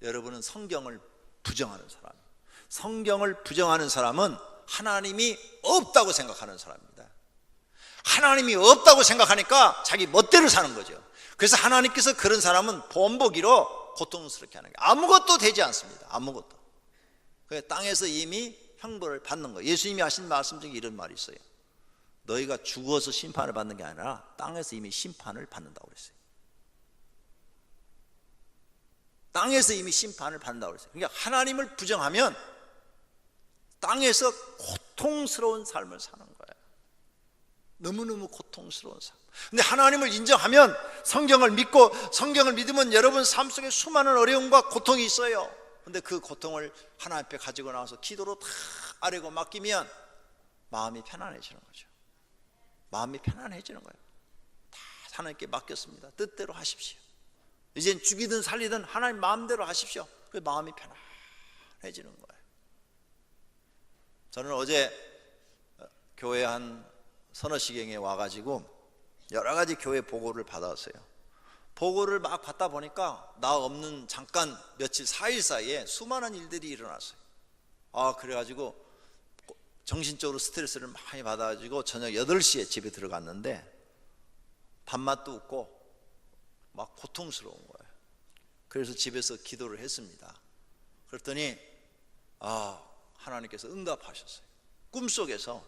여러분은 성경을 부정하는 사람이에요. 성경을 부정하는 사람은 하나님이 없다고 생각하는 사람입니다. 하나님이 없다고 생각하니까 자기 멋대로 사는 거죠. 그래서 하나님께서 그런 사람은 본보기로 고통스럽게 하는 게 아무것도 되지 않습니다. 아무것도. 그래서 땅에서 이미 형벌을 받는 거예요. 예수님이 하신 말씀 중에 이런 말이 있어요. 너희가 죽어서 심판을 받는 게 아니라 땅에서 이미 심판을 받는다고 그랬어요. 땅에서 이미 심판을 받는다고 그랬어요. 그러니까 하나님을 부정하면 땅에서 고통스러운 삶을 사는 거예요. 너무너무 고통스러운 삶. 근데 하나님을 인정하면, 성경을 믿고 성경을 믿으면 여러분 삶 속에 수많은 어려움과 고통이 있어요. 근데 그 고통을 하나님 앞에 가지고 나와서 기도로 다 아뢰고 맡기면 마음이 편안해지는 거죠. 마음이 편안해지는 거예요. 다 하나님께 맡겼습니다. 뜻대로 하십시오. 이젠 죽이든 살리든 하나님 마음대로 하십시오. 그 마음이 편안해지는 거예요. 저는 어제 교회 한 서너 시경에 와가지고 여러 가지 교회 보고를 받았어요. 보고를 막 받다 보니까 나 없는 잠깐 며칠 4일 사이에 수많은 일들이 일어났어요. 그래가지고 정신적으로 스트레스를 많이 받아가지고 저녁 8시에 집에 들어갔는데 밥맛도 없고 막 고통스러운 거예요. 그래서 집에서 기도를 했습니다. 그랬더니 하나님께서 응답하셨어요. 꿈속에서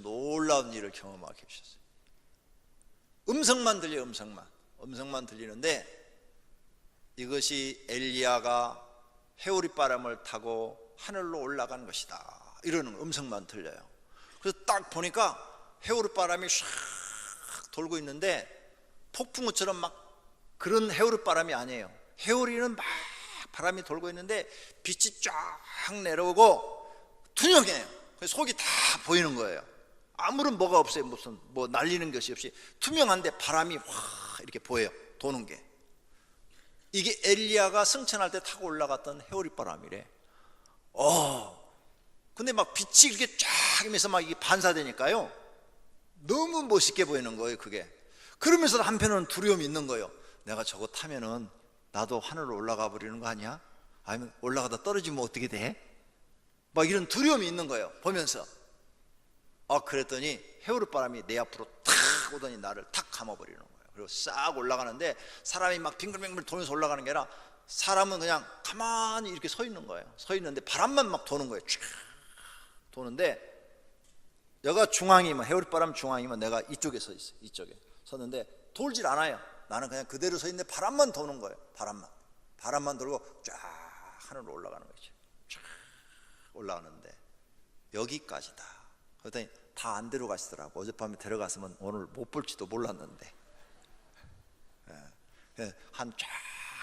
놀라운 일을 경험하게 하셨어요. 음성만 들려요. 음성만 들리는데 이것이 엘리야가 해오리바람을 타고 하늘로 올라간 것이다, 이러는 음성만 들려요. 그래서 딱 보니까 해오리바람이 샥 돌고 있는데 폭풍우처럼 막 그런 해오리바람이 아니에요. 해오리는 막 바람이 돌고 있는데 빛이 쫙 내려오고 투명해요. 속이 다 보이는 거예요. 아무런 뭐가 없어요. 무슨 뭐 날리는 것이 없이 투명한데 바람이 확 이렇게 보여요. 도는 게. 이게 엘리야가 승천할 때 타고 올라갔던 해오리 바람이래. 근데 막 빛이 이렇게 쫙 하면서 막 이게 반사되니까요, 너무 멋있게 보이는 거예요, 그게. 그러면서도 한편으로는 두려움이 있는 거예요. 내가 저거 타면은 나도 하늘로 올라가 버리는 거 아니야? 아니면 올라가다 떨어지면 어떻게 돼? 막 이런 두려움이 있는 거예요, 보면서. 그랬더니 해오리 바람이 내 앞으로 탁 오더니 나를 탁 감아버리는 거예요. 그리고 싹 올라가는데 사람이 막 빙글빙글 돌면서 올라가는 게 아니라 사람은 그냥 가만히 이렇게 서 있는 거예요. 서 있는데 바람만 막 도는 거예요. 쫙 도는데, 여기가 중앙이면, 해오리바람 중앙이면 내가 이쪽에 서 있어요. 이쪽에 섰는데 돌질 않아요. 나는 그냥 그대로 서 있는데 바람만 도는 거예요. 바람만 돌고 쫙 하늘로 올라가는 거죠. 쫙 올라가는데 여기까지다. 그랬더니 다 안 데려가시더라고. 어젯밤에 데려갔으면 오늘 못 볼지도 몰랐는데, 한 쫙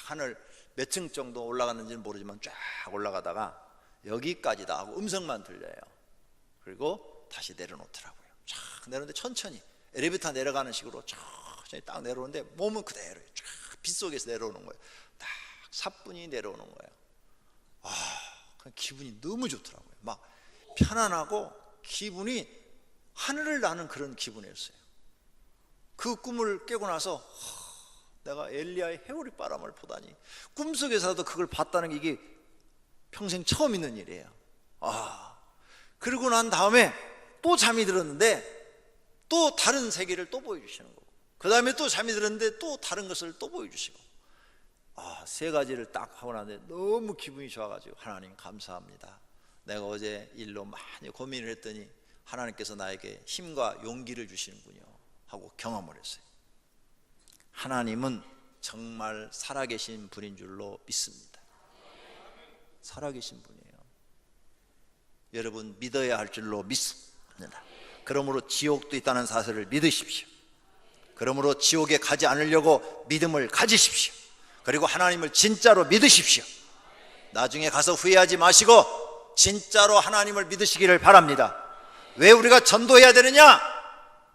하늘 몇 층 정도 올라갔는지는 모르지만 쫙 올라가다가 여기까지다 하고 음성만 들려요. 그리고 다시 내려놓더라고요. 쫙 내려오는데 천천히 엘리베이터 내려가는 식으로 천천히 딱 내려오는데 몸은 그대로 쫙 빗속에서 내려오는 거예요. 딱 사뿐히 내려오는 거예요. 기분이 너무 좋더라고요. 막 편안하고 기분이 하늘을 나는 그런 기분이었어요. 그 꿈을 깨고 나서 내가 엘리야의 해오리 바람을 보다니, 꿈속에서도 그걸 봤다는 게 이게 평생 처음 있는 일이에요. 그러고 난 다음에 또 잠이 들었는데 또 다른 세계를 또 보여주시는 거고, 그 다음에 또 잠이 들었는데 또 다른 것을 또 보여주시고, 세 가지를 딱 하고 나는데 너무 기분이 좋아가지고, 하나님 감사합니다. 내가 어제 일로 많이 고민을 했더니 하나님께서 나에게 힘과 용기를 주시는군요 하고 경험을 했어요. 하나님은 정말 살아계신 분인 줄로 믿습니다. 살아계신 분이에요. 여러분 믿어야 할 줄로 믿습니다. 그러므로 지옥도 있다는 사실을 믿으십시오. 그러므로 지옥에 가지 않으려고 믿음을 가지십시오. 그리고 하나님을 진짜로 믿으십시오. 나중에 가서 후회하지 마시고 진짜로 하나님을 믿으시기를 바랍니다. 왜 우리가 전도해야 되느냐?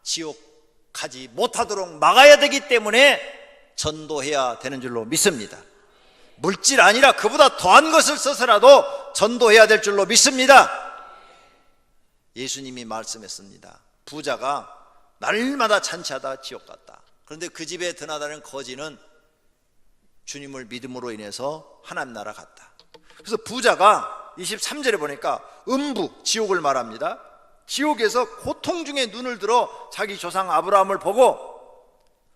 지옥 가지 못하도록 막아야 되기 때문에 전도해야 되는 줄로 믿습니다. 물질 아니라 그보다 더한 것을 써서라도 전도해야 될 줄로 믿습니다. 예수님이 말씀했습니다. 부자가 날마다 잔치하다 지옥 갔다. 그런데 그 집에 드나다니는 거지는 주님을 믿음으로 인해서 하나님 나라 갔다. 그래서 부자가 23절에 보니까 음부, 지옥을 말합니다. 지옥에서 고통 중에 눈을 들어 자기 조상 아브라함을 보고,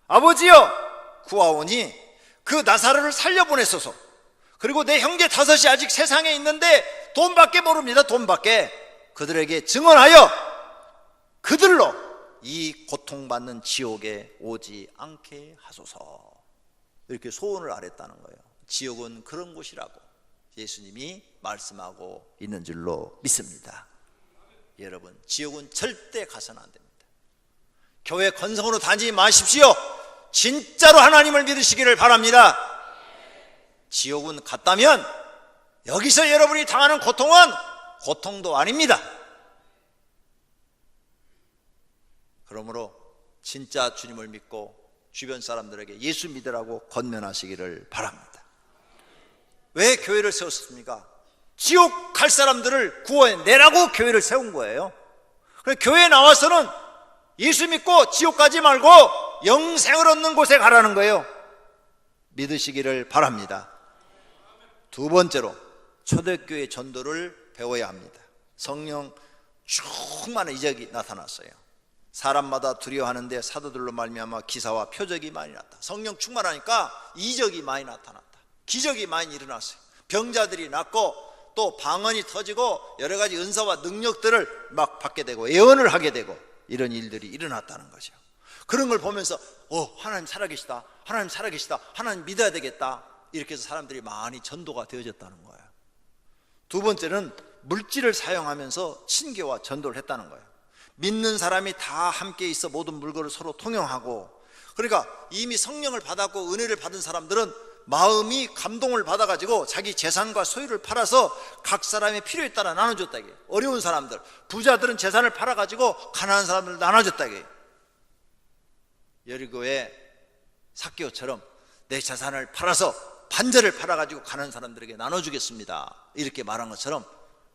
아버지여 구하오니 그 나사로를 살려보내소서. 그리고 내 형제 5이 아직 세상에 있는데 돈밖에 모릅니다. 돈밖에. 그들에게 증언하여 그들로 이 고통받는 지옥에 오지 않게 하소서. 이렇게 소원을 아랬다는 거예요. 지옥은 그런 곳이라고 예수님이 말씀하고 있는 줄로 믿습니다. 여러분, 지옥은 절대 가서는 안 됩니다. 교회 건성으로 다니지 마십시오. 진짜로 하나님을 믿으시기를 바랍니다. 지옥은 갔다면 여기서 여러분이 당하는 고통은 고통도 아닙니다. 그러므로 진짜 주님을 믿고 주변 사람들에게 예수 믿으라고 권면하시기를 바랍니다. 왜 교회를 세웠습니까? 지옥 갈 사람들을 구원해내라고 교회를 세운 거예요. 그래서 교회에 나와서는 예수 믿고 지옥 가지 말고 영생을 얻는 곳에 가라는 거예요. 믿으시기를 바랍니다. 두 번째로, 초대교회 전도를 배워야 합니다. 성령 충만한 이적이 나타났어요. 사람마다 두려워하는데 사도들로 말미암아 기사와 표적이 많이 났다. 성령 충만하니까 이적이 많이 나타났다. 기적이 많이 일어났어요. 병자들이 낫고 또 방언이 터지고 여러 가지 은사와 능력들을 막 받게 되고 예언을 하게 되고 이런 일들이 일어났다는 거죠. 그런 걸 보면서 하나님 살아계시다, 하나님 살아계시다, 하나님 믿어야 되겠다, 이렇게 해서 사람들이 많이 전도가 되어졌다는 거예요. 두 번째는 물질을 사용하면서 친교와 전도를 했다는 거예요. 믿는 사람이 다 함께 있어 모든 물건을 서로 통용하고, 그러니까 이미 성령을 받았고 은혜를 받은 사람들은 마음이 감동을 받아가지고 자기 재산과 소유를 팔아서 각 사람의 필요에 따라 나눠줬다 이게. 어려운 사람들, 부자들은 재산을 팔아가지고 가난한 사람들 나눠줬다 이게. 여리고의 삭개오처럼 내 재산을 팔아서 반절을 팔아가지고 가난한 사람들에게 나눠주겠습니다 이렇게 말한 것처럼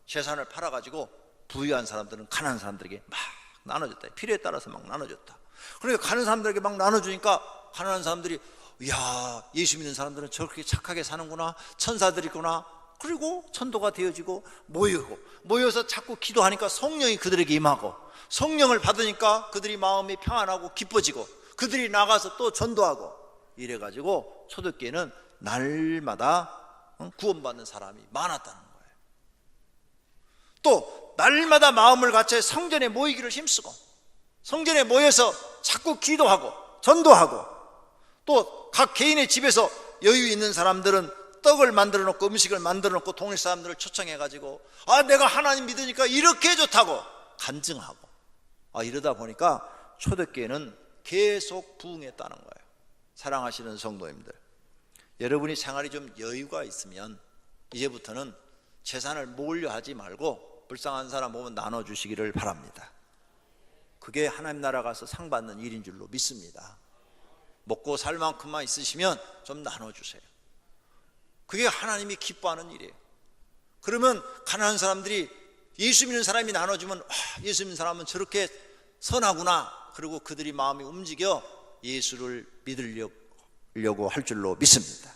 재산을 팔아가지고 부유한 사람들은 가난한 사람들에게 막 나눠줬다. 필요에 따라서 막 나눠줬다. 그러니까 가난한 사람들에게 막 나눠주니까 가난한 사람들이 이야, 예수 믿는 사람들은 저렇게 착하게 사는구나, 천사들이구나. 그리고 천도가 되어지고 모여서 자꾸 기도하니까 성령이 그들에게 임하고, 성령을 받으니까 그들이 마음이 평안하고 기뻐지고, 그들이 나가서 또 전도하고, 이래가지고 초대교회는 날마다 구원받는 사람이 많았다는 거예요. 또 날마다 마음을 같이 성전에 모이기를 힘쓰고, 성전에 모여서 자꾸 기도하고 전도하고, 또 각 개인의 집에서 여유 있는 사람들은 떡을 만들어 놓고 음식을 만들어 놓고 동네 사람들을 초청해-가지고 내가 하나님 믿으니까 이렇게 좋다고 간증하고, 이러다 보니까 초대교회는 계속 부흥했다는 거예요. 사랑하시는 성도님들, 여러분이 생활이 좀 여유가 있으면 이제부터는 재산을 모으려 하지 말고 불쌍한 사람 보면 나눠주시기를 바랍니다. 그게 하나님 나라 가서 상 받는 일인 줄로 믿습니다. 먹고 살 만큼만 있으시면 좀 나눠주세요. 그게 하나님이 기뻐하는 일이에요. 그러면 가난한 사람들이 예수 믿는 사람이 나눠주면 예수 믿는 사람은 저렇게 선하구나, 그리고 그들이 마음이 움직여 예수를 믿으려고 할 줄로 믿습니다.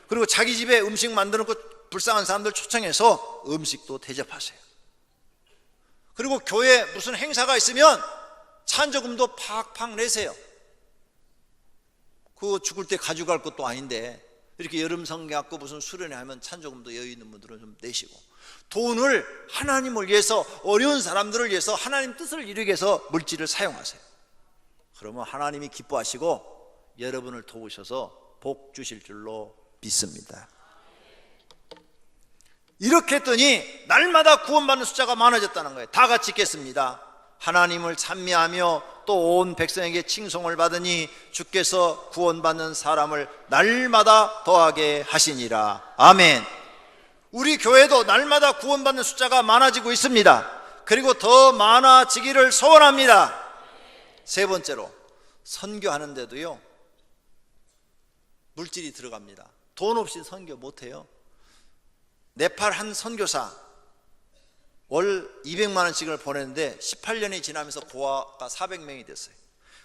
그리고 자기 집에 음식 만들어 놓고 불쌍한 사람들 초청해서 음식도 대접하세요. 그리고 교회에 무슨 행사가 있으면 찬조금도 팍팍 내세요. 그거 죽을 때 가져갈 것도 아닌데 이렇게 여름 성경학교 무슨 수련회 하면 찬조금도 여유 있는 분들은 좀 내시고, 돈을 하나님을 위해서, 어려운 사람들을 위해서, 하나님 뜻을 이루기 위해서 물질을 사용하세요. 그러면 하나님이 기뻐하시고 여러분을 도우셔서 복 주실 줄로 믿습니다. 이렇게 했더니 날마다 구원받는 숫자가 많아졌다는 거예요. 다 같이 읽겠습니다. 하나님을 찬미하며 또 온 백성에게 칭송을 받으니 주께서 구원받는 사람을 날마다 더하게 하시니라. 아멘. 우리 교회도 날마다 구원받는 숫자가 많아지고 있습니다. 그리고 더 많아지기를 소원합니다. 세 번째로, 선교하는데도요 물질이 들어갑니다. 돈 없이 선교 못해요. 네팔 한 선교사 월 200만 원씩을 보냈는데 18년이 지나면서 고아가 400명이 됐어요.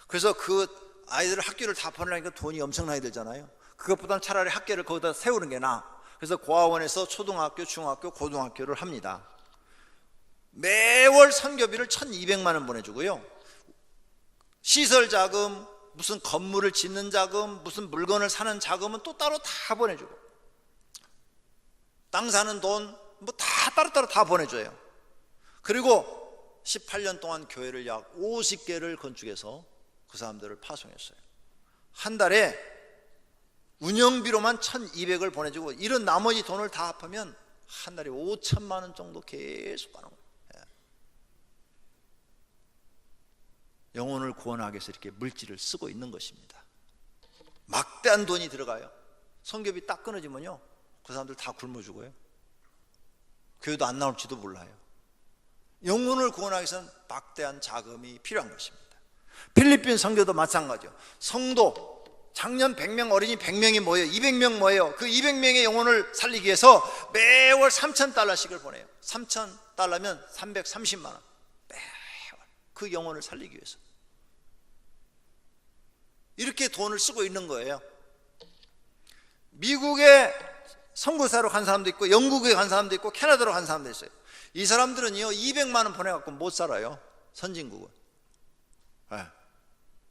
그래서 그 아이들을 학교를 다 보내려니까 돈이 엄청나게 들잖아요. 그것보다는 차라리 학교를 거기다 세우는 게 나아. 그래서 고아원에서 초등학교, 중학교, 고등학교를 합니다. 매월 선교비를 1200만 원 보내주고요, 시설 자금, 무슨 건물을 짓는 자금, 무슨 물건을 사는 자금은 또 따로 다 보내주고, 땅 사는 돈 뭐 다 따로따로 다 보내줘요. 그리고 18년 동안 교회를 약 50개를 건축해서 그 사람들을 파송했어요. 한 달에 운영비로만 1200을 보내주고, 이런 나머지 돈을 다 합하면 한 달에 5천만 원 정도 계속 가는 거예요. 영혼을 구원하기 위해서 이렇게 물질을 쓰고 있는 것입니다. 막대한 돈이 들어가요. 선교비 딱 끊어지면요 그 사람들 다 굶어 죽어요. 교회도 안 나올지도 몰라요. 영혼을 구원하기 위해서는 막대한 자금이 필요한 것입니다. 필리핀 선교도 마찬가지요. 성도 작년 100명 어린이 100명이 모여요. 200명 모여요. 그 200명의 영혼을 살리기 위해서 매월 3,000달러씩을 보내요. 3,000달러면 330만 원. 매월 그 영혼을 살리기 위해서 이렇게 돈을 쓰고 있는 거예요. 미국에 선교사로 간 사람도 있고, 영국에 간 사람도 있고, 캐나다로 간 사람도 있어요. 이 사람들은요 200만 원 보내갖고 못 살아요. 선진국은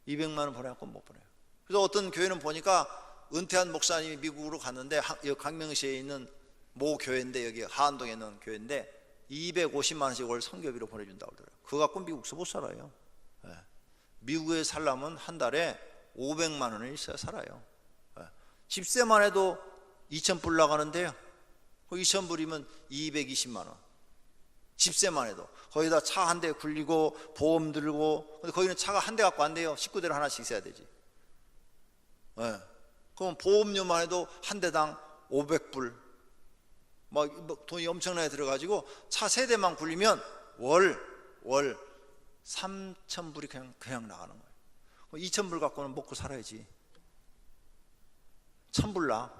200만 원 보내갖고 못 보내요. 그래서 어떤 교회는 보니까 은퇴한 목사님이 미국으로 갔는데, 여기 강명시에 있는 모 교회인데, 여기 하안동에 있는 교회인데 250만 원씩 월 선교비로 보내준다고 그러더라고요. 그거 갖고 미국에서 못 살아요. 미국에 살려면 한 달에 500만 원은 있어야 살아요. 집세만 해도 2,000불 나가는데요, 2,000불이면 220만 원. 집세만 해도 거기다 차 한 대 굴리고 보험 들고, 근데 거기는 차가 한 대 갖고 안 돼요. 식구들 하나씩 있어야 되지. 그럼 보험료만 해도 한 대당 500불 막 돈이 엄청나게 들어가지고 차 3대만 굴리면 월 3,000불이 그냥 나가는 거예요. 2,000불 갖고는 먹고 살아야지. 1,000불 나.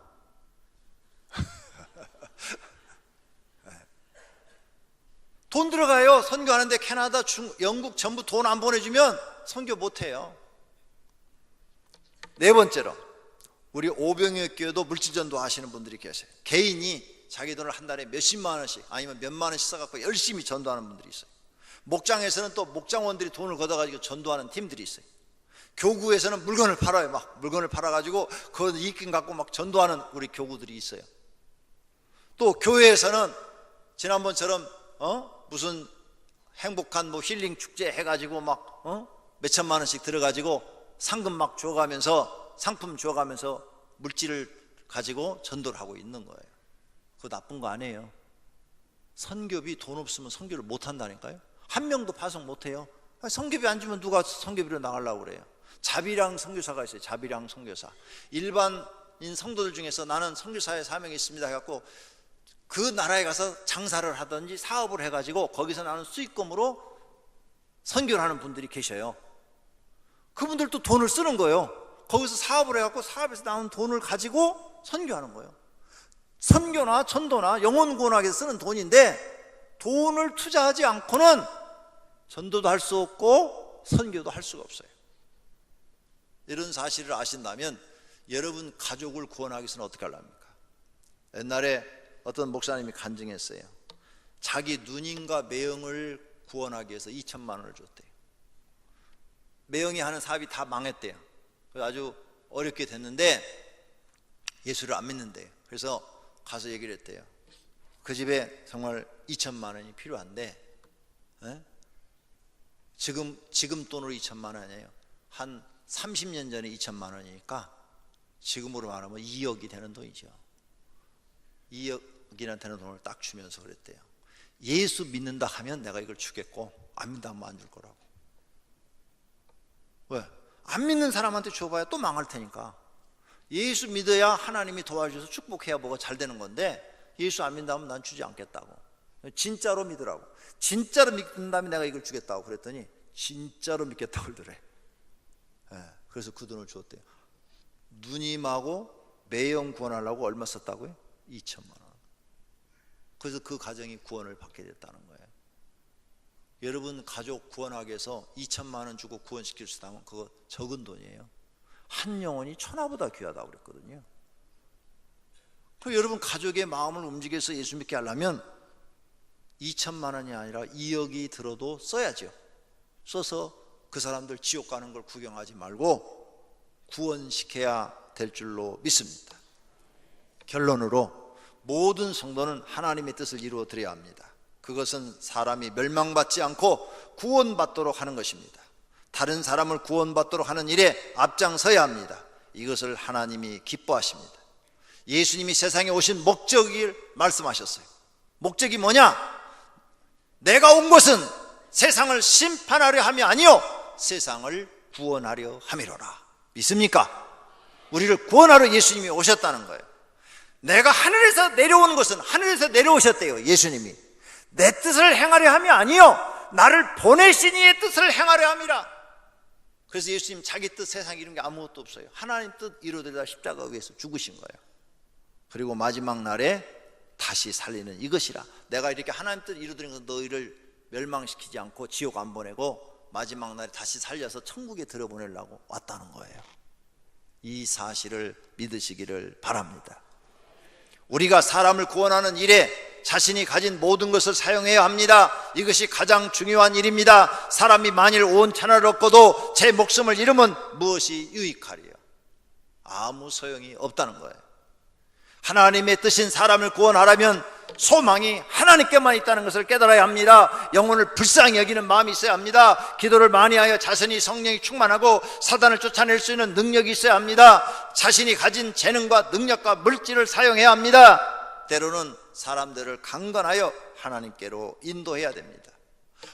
돈 들어가요. 선교하는데 캐나다, 영국 전부 돈 안 보내주면 선교 못해요. 네 번째로, 우리 오병이어 교회도 물질전도 하시는 분들이 계세요. 개인이 자기 돈을 한 달에 몇십만 원씩 아니면 몇만 원씩 써갖고 열심히 전도하는 분들이 있어요. 목장에서는 또 목장원들이 돈을 걷어가지고 전도하는 팀들이 있어요. 교구에서는 물건을 팔아요. 막 물건을 팔아가지고 그 이익금 갖고 막 전도하는 우리 교구들이 있어요. 또 교회에서는 지난번처럼 무슨 행복한 뭐 힐링 축제 해가지고 막 몇천만 원씩 들어가지고 상금 막 줘가면서 상품 줘가면서 물질을 가지고 전도를 하고 있는 거예요. 그거 나쁜 거 아니에요. 선교비 돈 없으면 선교를 못 한다니까요. 한 명도 파송 못 해요. 선교비 안 주면 누가 선교비로 나가려고 그래요. 자비랑 선교사가 있어요. 자비랑 선교사. 일반인 성도들 중에서 나는 선교사의 사명이 있습니다 해갖고 그 나라에 가서 장사를 하든지 사업을 해가지고 거기서 나는 수익금으로 선교를 하는 분들이 계셔요. 그분들도 돈을 쓰는 거예요. 거기서 사업을 해갖고 사업에서 나오는 돈을 가지고 선교하는 거예요. 선교나 전도나 영혼 구원하기 위해서 쓰는 돈인데 돈을 투자하지 않고는 전도도 할 수 없고 선교도 할 수가 없어요. 이런 사실을 아신다면 여러분 가족을 구원하기 위해서는 어떻게 하랍니까? 옛날에 어떤 목사님이 간증했어요. 자기 누님과 매형을 구원하기 위해서 2천만 원을 줬대요. 매형이 하는 사업이 다 망했대요. 그래서 아주 어렵게 됐는데 예수를 안 믿는데요. 그래서 가서 얘기를 했대요. 그 집에 정말 2천만 원이 필요한데 지금 돈으로 2천만 원이에요. 한 30년 전에 2천만 원이니까 지금으로 말하면 2억이 되는 돈이죠. 2억이나 되는 돈을 딱 주면서 그랬대요. 예수 믿는다 하면 내가 이걸 주겠고 안 믿는다면 안 줄 거라고. 왜? 안 믿는 사람한테 줘봐야 또 망할 테니까. 예수 믿어야 하나님이 도와주셔서 축복해야 뭐가 잘 되는 건데 예수 안 믿는다면 난 주지 않겠다고. 진짜로 믿으라고. 진짜로 믿는다면 내가 이걸 주겠다고 그랬더니 진짜로 믿겠다고 그러더래. 그래서 그 돈을 줬대요. 누님하고 매형 구원하려고 얼마 썼다고요? 2천만 원. 그래서 그 가정이 구원을 받게 됐다는 거예요. 여러분 가족 구원하기 위해서 2천만 원 주고 구원시킬 수 있다면 그거 적은 돈이에요. 한 영혼이 천하보다 귀하다고 그랬거든요. 그럼 여러분 가족의 마음을 움직여서 예수 믿게 하려면 2천만 원이 아니라 2억이 들어도 써야죠. 써서 그 사람들 지옥 가는 걸 구경하지 말고 구원시켜야 될 줄로 믿습니다. 결론으로 모든 성도는 하나님의 뜻을 이루어 드려야 합니다. 그것은 사람이 멸망받지 않고 구원받도록 하는 것입니다. 다른 사람을 구원받도록 하는 일에 앞장서야 합니다. 이것을 하나님이 기뻐하십니다. 예수님이 세상에 오신 목적을 말씀하셨어요. 목적이 뭐냐? 내가 온 것은 세상을 심판하려 함이 아니요 세상을 구원하려 함이로라. 믿습니까? 우리를 구원하러 예수님이 오셨다는 거예요. 내가 하늘에서 내려오는 것은 하늘에서 내려오셨대요. 예수님이 내 뜻을 행하려 함이 아니요 나를 보내신 이의 뜻을 행하려 함이라. 그래서 예수님 자기 뜻 세상에 이런 게 아무것도 없어요. 하나님 뜻 이루어드리다 십자가 위에서 죽으신 거예요. 그리고 마지막 날에 다시 살리는 이것이라. 내가 이렇게 하나님 뜻 이루어드리는 것은 너희를 멸망시키지 않고 지옥 안 보내고 마지막 날에 다시 살려서 천국에 들어보내려고 왔다는 거예요. 이 사실을 믿으시기를 바랍니다. 우리가 사람을 구원하는 일에 자신이 가진 모든 것을 사용해야 합니다. 이것이 가장 중요한 일입니다. 사람이 만일 온 천하를 얻고도 제 목숨을 잃으면 무엇이 유익하리요? 아무 소용이 없다는 거예요. 하나님의 뜻인 사람을 구원하려면 소망이 하나님께만 있다는 것을 깨달아야 합니다. 영혼을 불쌍히 여기는 마음이 있어야 합니다. 기도를 많이 하여 자신이 성령이 충만하고 사단을 쫓아낼 수 있는 능력이 있어야 합니다. 자신이 가진 재능과 능력과 물질을 사용해야 합니다. 때로는 사람들을 강건하여 하나님께로 인도해야 됩니다.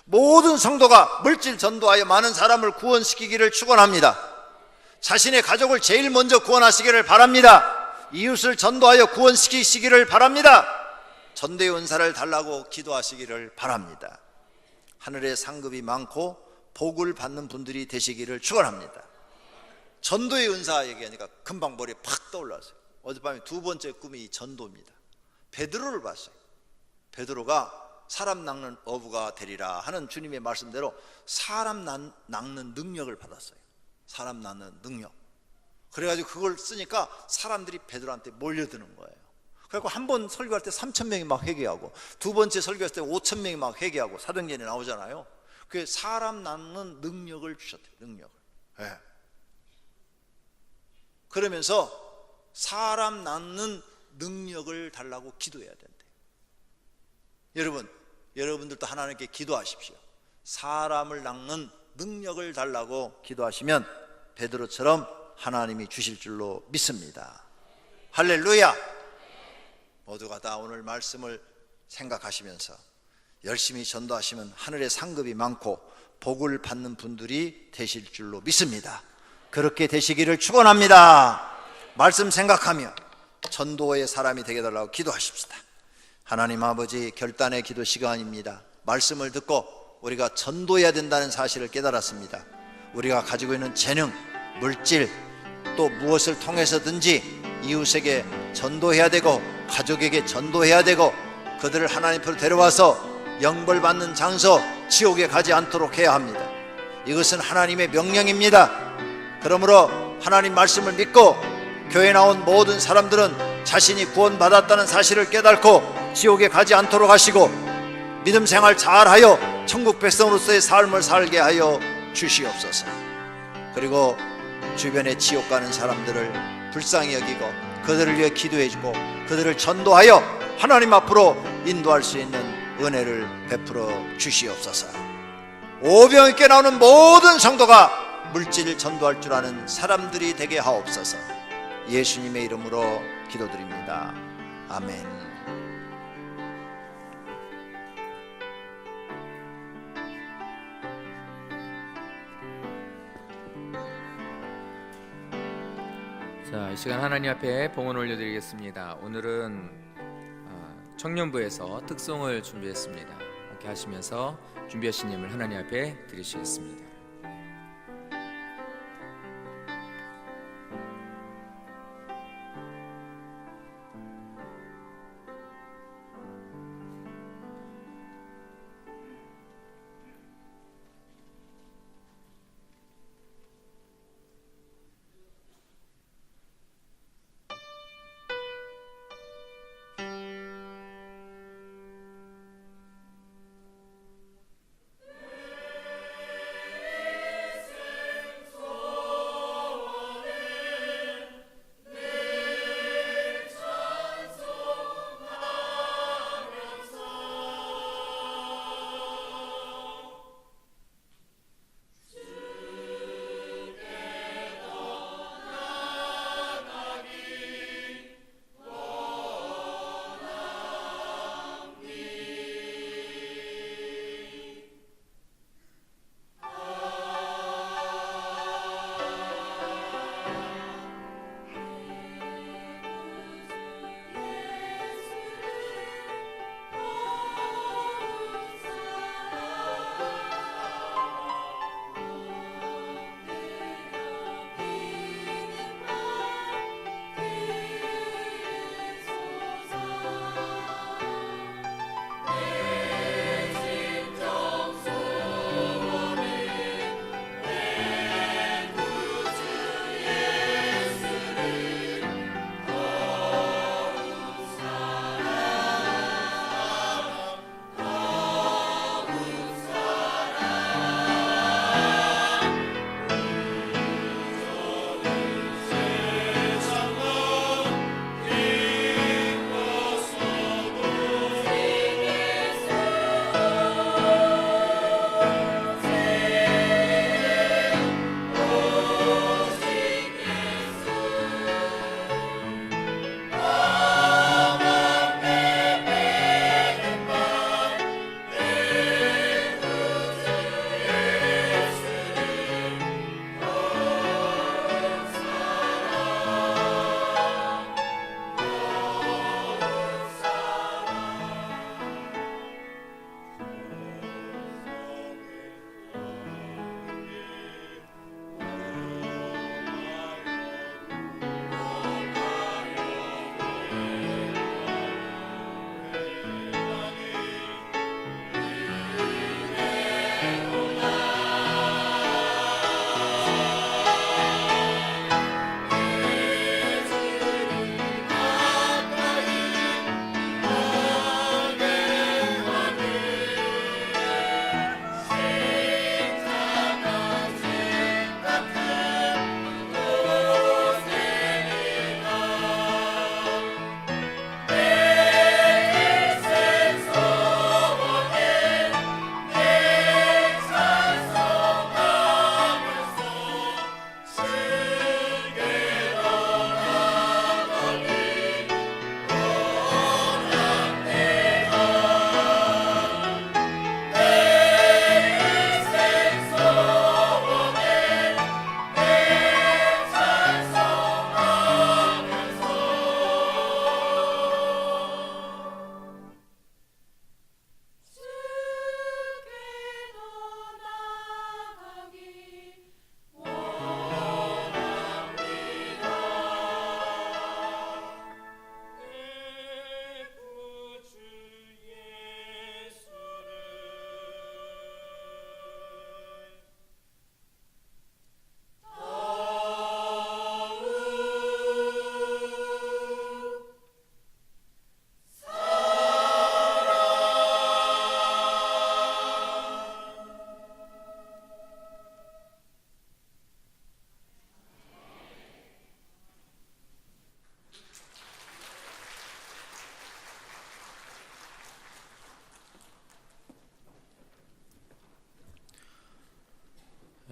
모든 성도가 물질 전도하여 많은 사람을 구원시키기를 축원합니다. 자신의 가족을 제일 먼저 구원하시기를 바랍니다. 이웃을 전도하여 구원시키시기를 바랍니다. 전도의 은사를 달라고 기도하시기를 바랍니다. 하늘에 상급이 많고 복을 받는 분들이 되시기를 축원합니다. 전도의 은사 얘기하니까 금방 머리에 팍 떠올랐어요. 어젯밤에 두 번째 꿈이 전도입니다. 베드로를 봤어요. 베드로가 사람 낚는 어부가 되리라 하는 주님의 말씀대로 사람 낚는 능력을 받았어요. 사람 낚는 능력. 그래가지고 그걸 쓰니까 사람들이 베드로한테 몰려드는 거예요. 그래서 한 번 설교할 때 3,000명이 막 회개하고, 두 번째 설교할 때 5,000명이 막 회개하고, 사도행전에 나오잖아요. 그 사람 낚는 능력을 주셨대요. 능력을. 네. 그러면서 사람 낚는 능력을 달라고 기도해야 된대. 여러분들도 하나님께 기도하십시오. 사람을 낚는 능력을 달라고 기도하시면 베드로처럼 하나님이 주실 줄로 믿습니다. 할렐루야. 모두가 다 오늘 말씀을 생각하시면서 열심히 전도하시면 하늘에 상급이 많고 복을 받는 분들이 되실 줄로 믿습니다. 그렇게 되시기를 축원합니다. 말씀 생각하며 전도의 사람이 되게 달라고 기도하십시다. 하나님 아버지, 결단의 기도 시간입니다. 말씀을 듣고 우리가 전도해야 된다는 사실을 깨달았습니다. 우리가 가지고 있는 재능, 물질, 또 무엇을 통해서든지 이웃에게 전도해야 되고 가족에게 전도해야 되고 그들을 하나님 앞으로 데려와서 영벌받는 장소 지옥에 가지 않도록 해야 합니다. 이것은 하나님의 명령입니다. 그러므로 하나님 말씀을 믿고 교회에 나온 모든 사람들은 자신이 구원받았다는 사실을 깨닫고 지옥에 가지 않도록 하시고 믿음 생활 잘하여 천국 백성으로서의 삶을 살게 하여 주시옵소서. 그리고 주변에 지옥 가는 사람들을 불쌍히 여기고 그들을 위해 기도해주고 그들을 전도하여 하나님 앞으로 인도할 수 있는 은혜를 베풀어 주시옵소서. 오병이께 나오는 모든 성도가 물질을 전도할 줄 아는 사람들이 되게 하옵소서. 예수님의 이름으로 기도드립니다. 아멘. 자, 이 시간 하나님 앞에 봉헌 올려드리겠습니다. 오늘은 청년부에서 특송을 준비했습니다. 함께 하시면서 준비하신 예물 하나님 앞에 드리시겠습니다.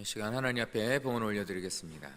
시간 하나님 앞에 봉헌 올려드리겠습니다.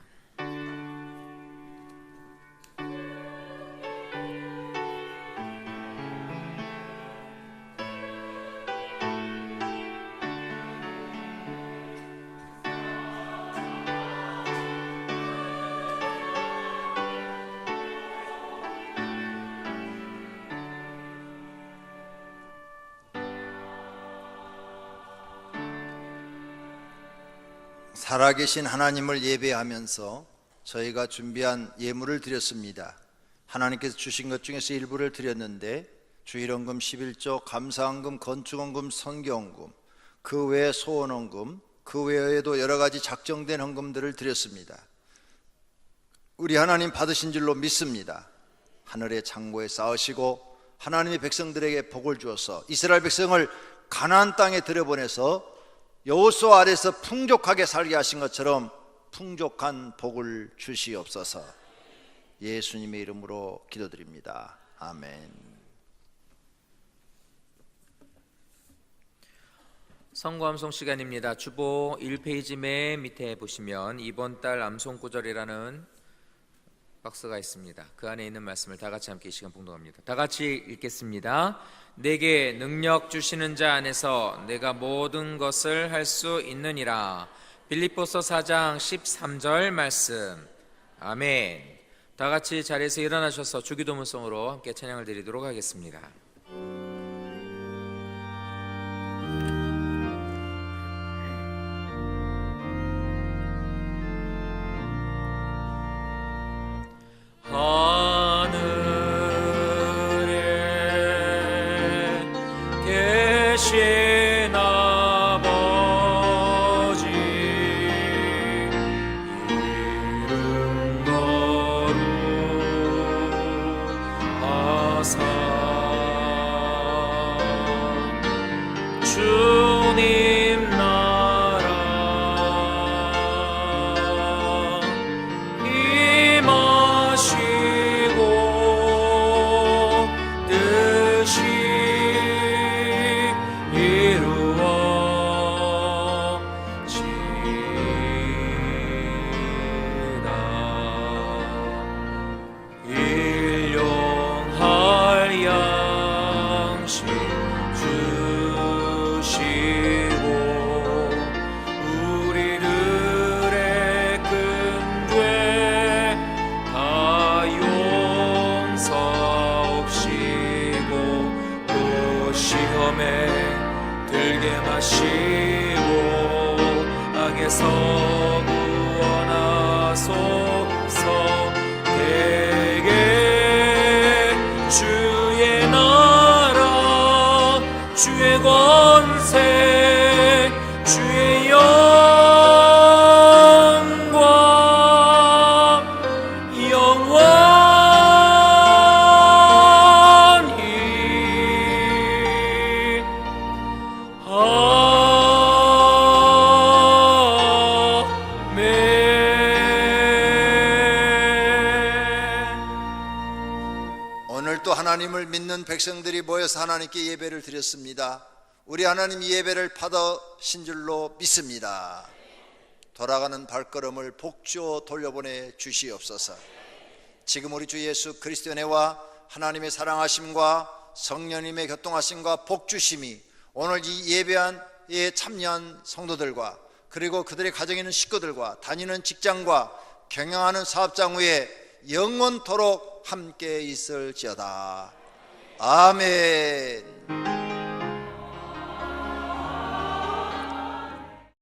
살아계신 하나님을 예배하면서 저희가 준비한 예물을 드렸습니다. 하나님께서 주신 것 중에서 일부를 드렸는데 주일헌금 11조, 감사헌금, 건축헌금, 선교헌금, 그 외에 소원헌금, 그 외에도 여러 가지 작정된 헌금들을 드렸습니다. 우리 하나님 받으신 줄로 믿습니다. 하늘의 창고에 쌓으시고 하나님의 백성들에게 복을 주어서 이스라엘 백성을 가나안 땅에 들여보내서 여호수아 아래서 풍족하게 살게 하신 것처럼 풍족한 복을 주시옵소서. 예수님의 이름으로 기도드립니다. 아멘. 선거 암송 시간입니다. 주보 1페이지 맨 밑에 보시면 이번 달 암송 구절이라는 박스가 있습니다. 그 안에 있는 말씀을 다 같이 함께 이 시간 봉독합니다. 다 같이 읽겠습니다. 내게 능력 주시는 자 안에서 내가 모든 것을 할 수 있느니라. 빌립보서 4장 13절 말씀. 아멘. 다 같이 자리에서 일어나셔서 주기도문성으로 함께 찬양을 드리도록 하겠습니다. 하늘에 계신 아버지 이름 거룩하사 주님 나라 임하시고 뜻이 이루어지다. 일용할 양식 주시고 우리들의 큰 죄 다 용서하옵시고 또 시험에 들게 마시고 악에서 구원하소서. 대개 주의 나라 주의 권세 주의 영광 영원히 오늘도 하나님을 믿는 백성들이 모여서 하나님께 예배를 드렸습니다. 우리 하나님 예배를 받으신 줄로 믿습니다. 돌아가는 발걸음을 복주어 돌려보내 주시옵소서. 지금 우리 주 예수 그리스도의 은혜와 하나님의 사랑하심과 성령님의 교통하심과 복주심이 오늘 이 예배에 참여한 성도들과 그리고 그들의 가정에 있는 식구들과 다니는 직장과 경영하는 사업장 위에 영원토록 함께 있을지어다. 아멘.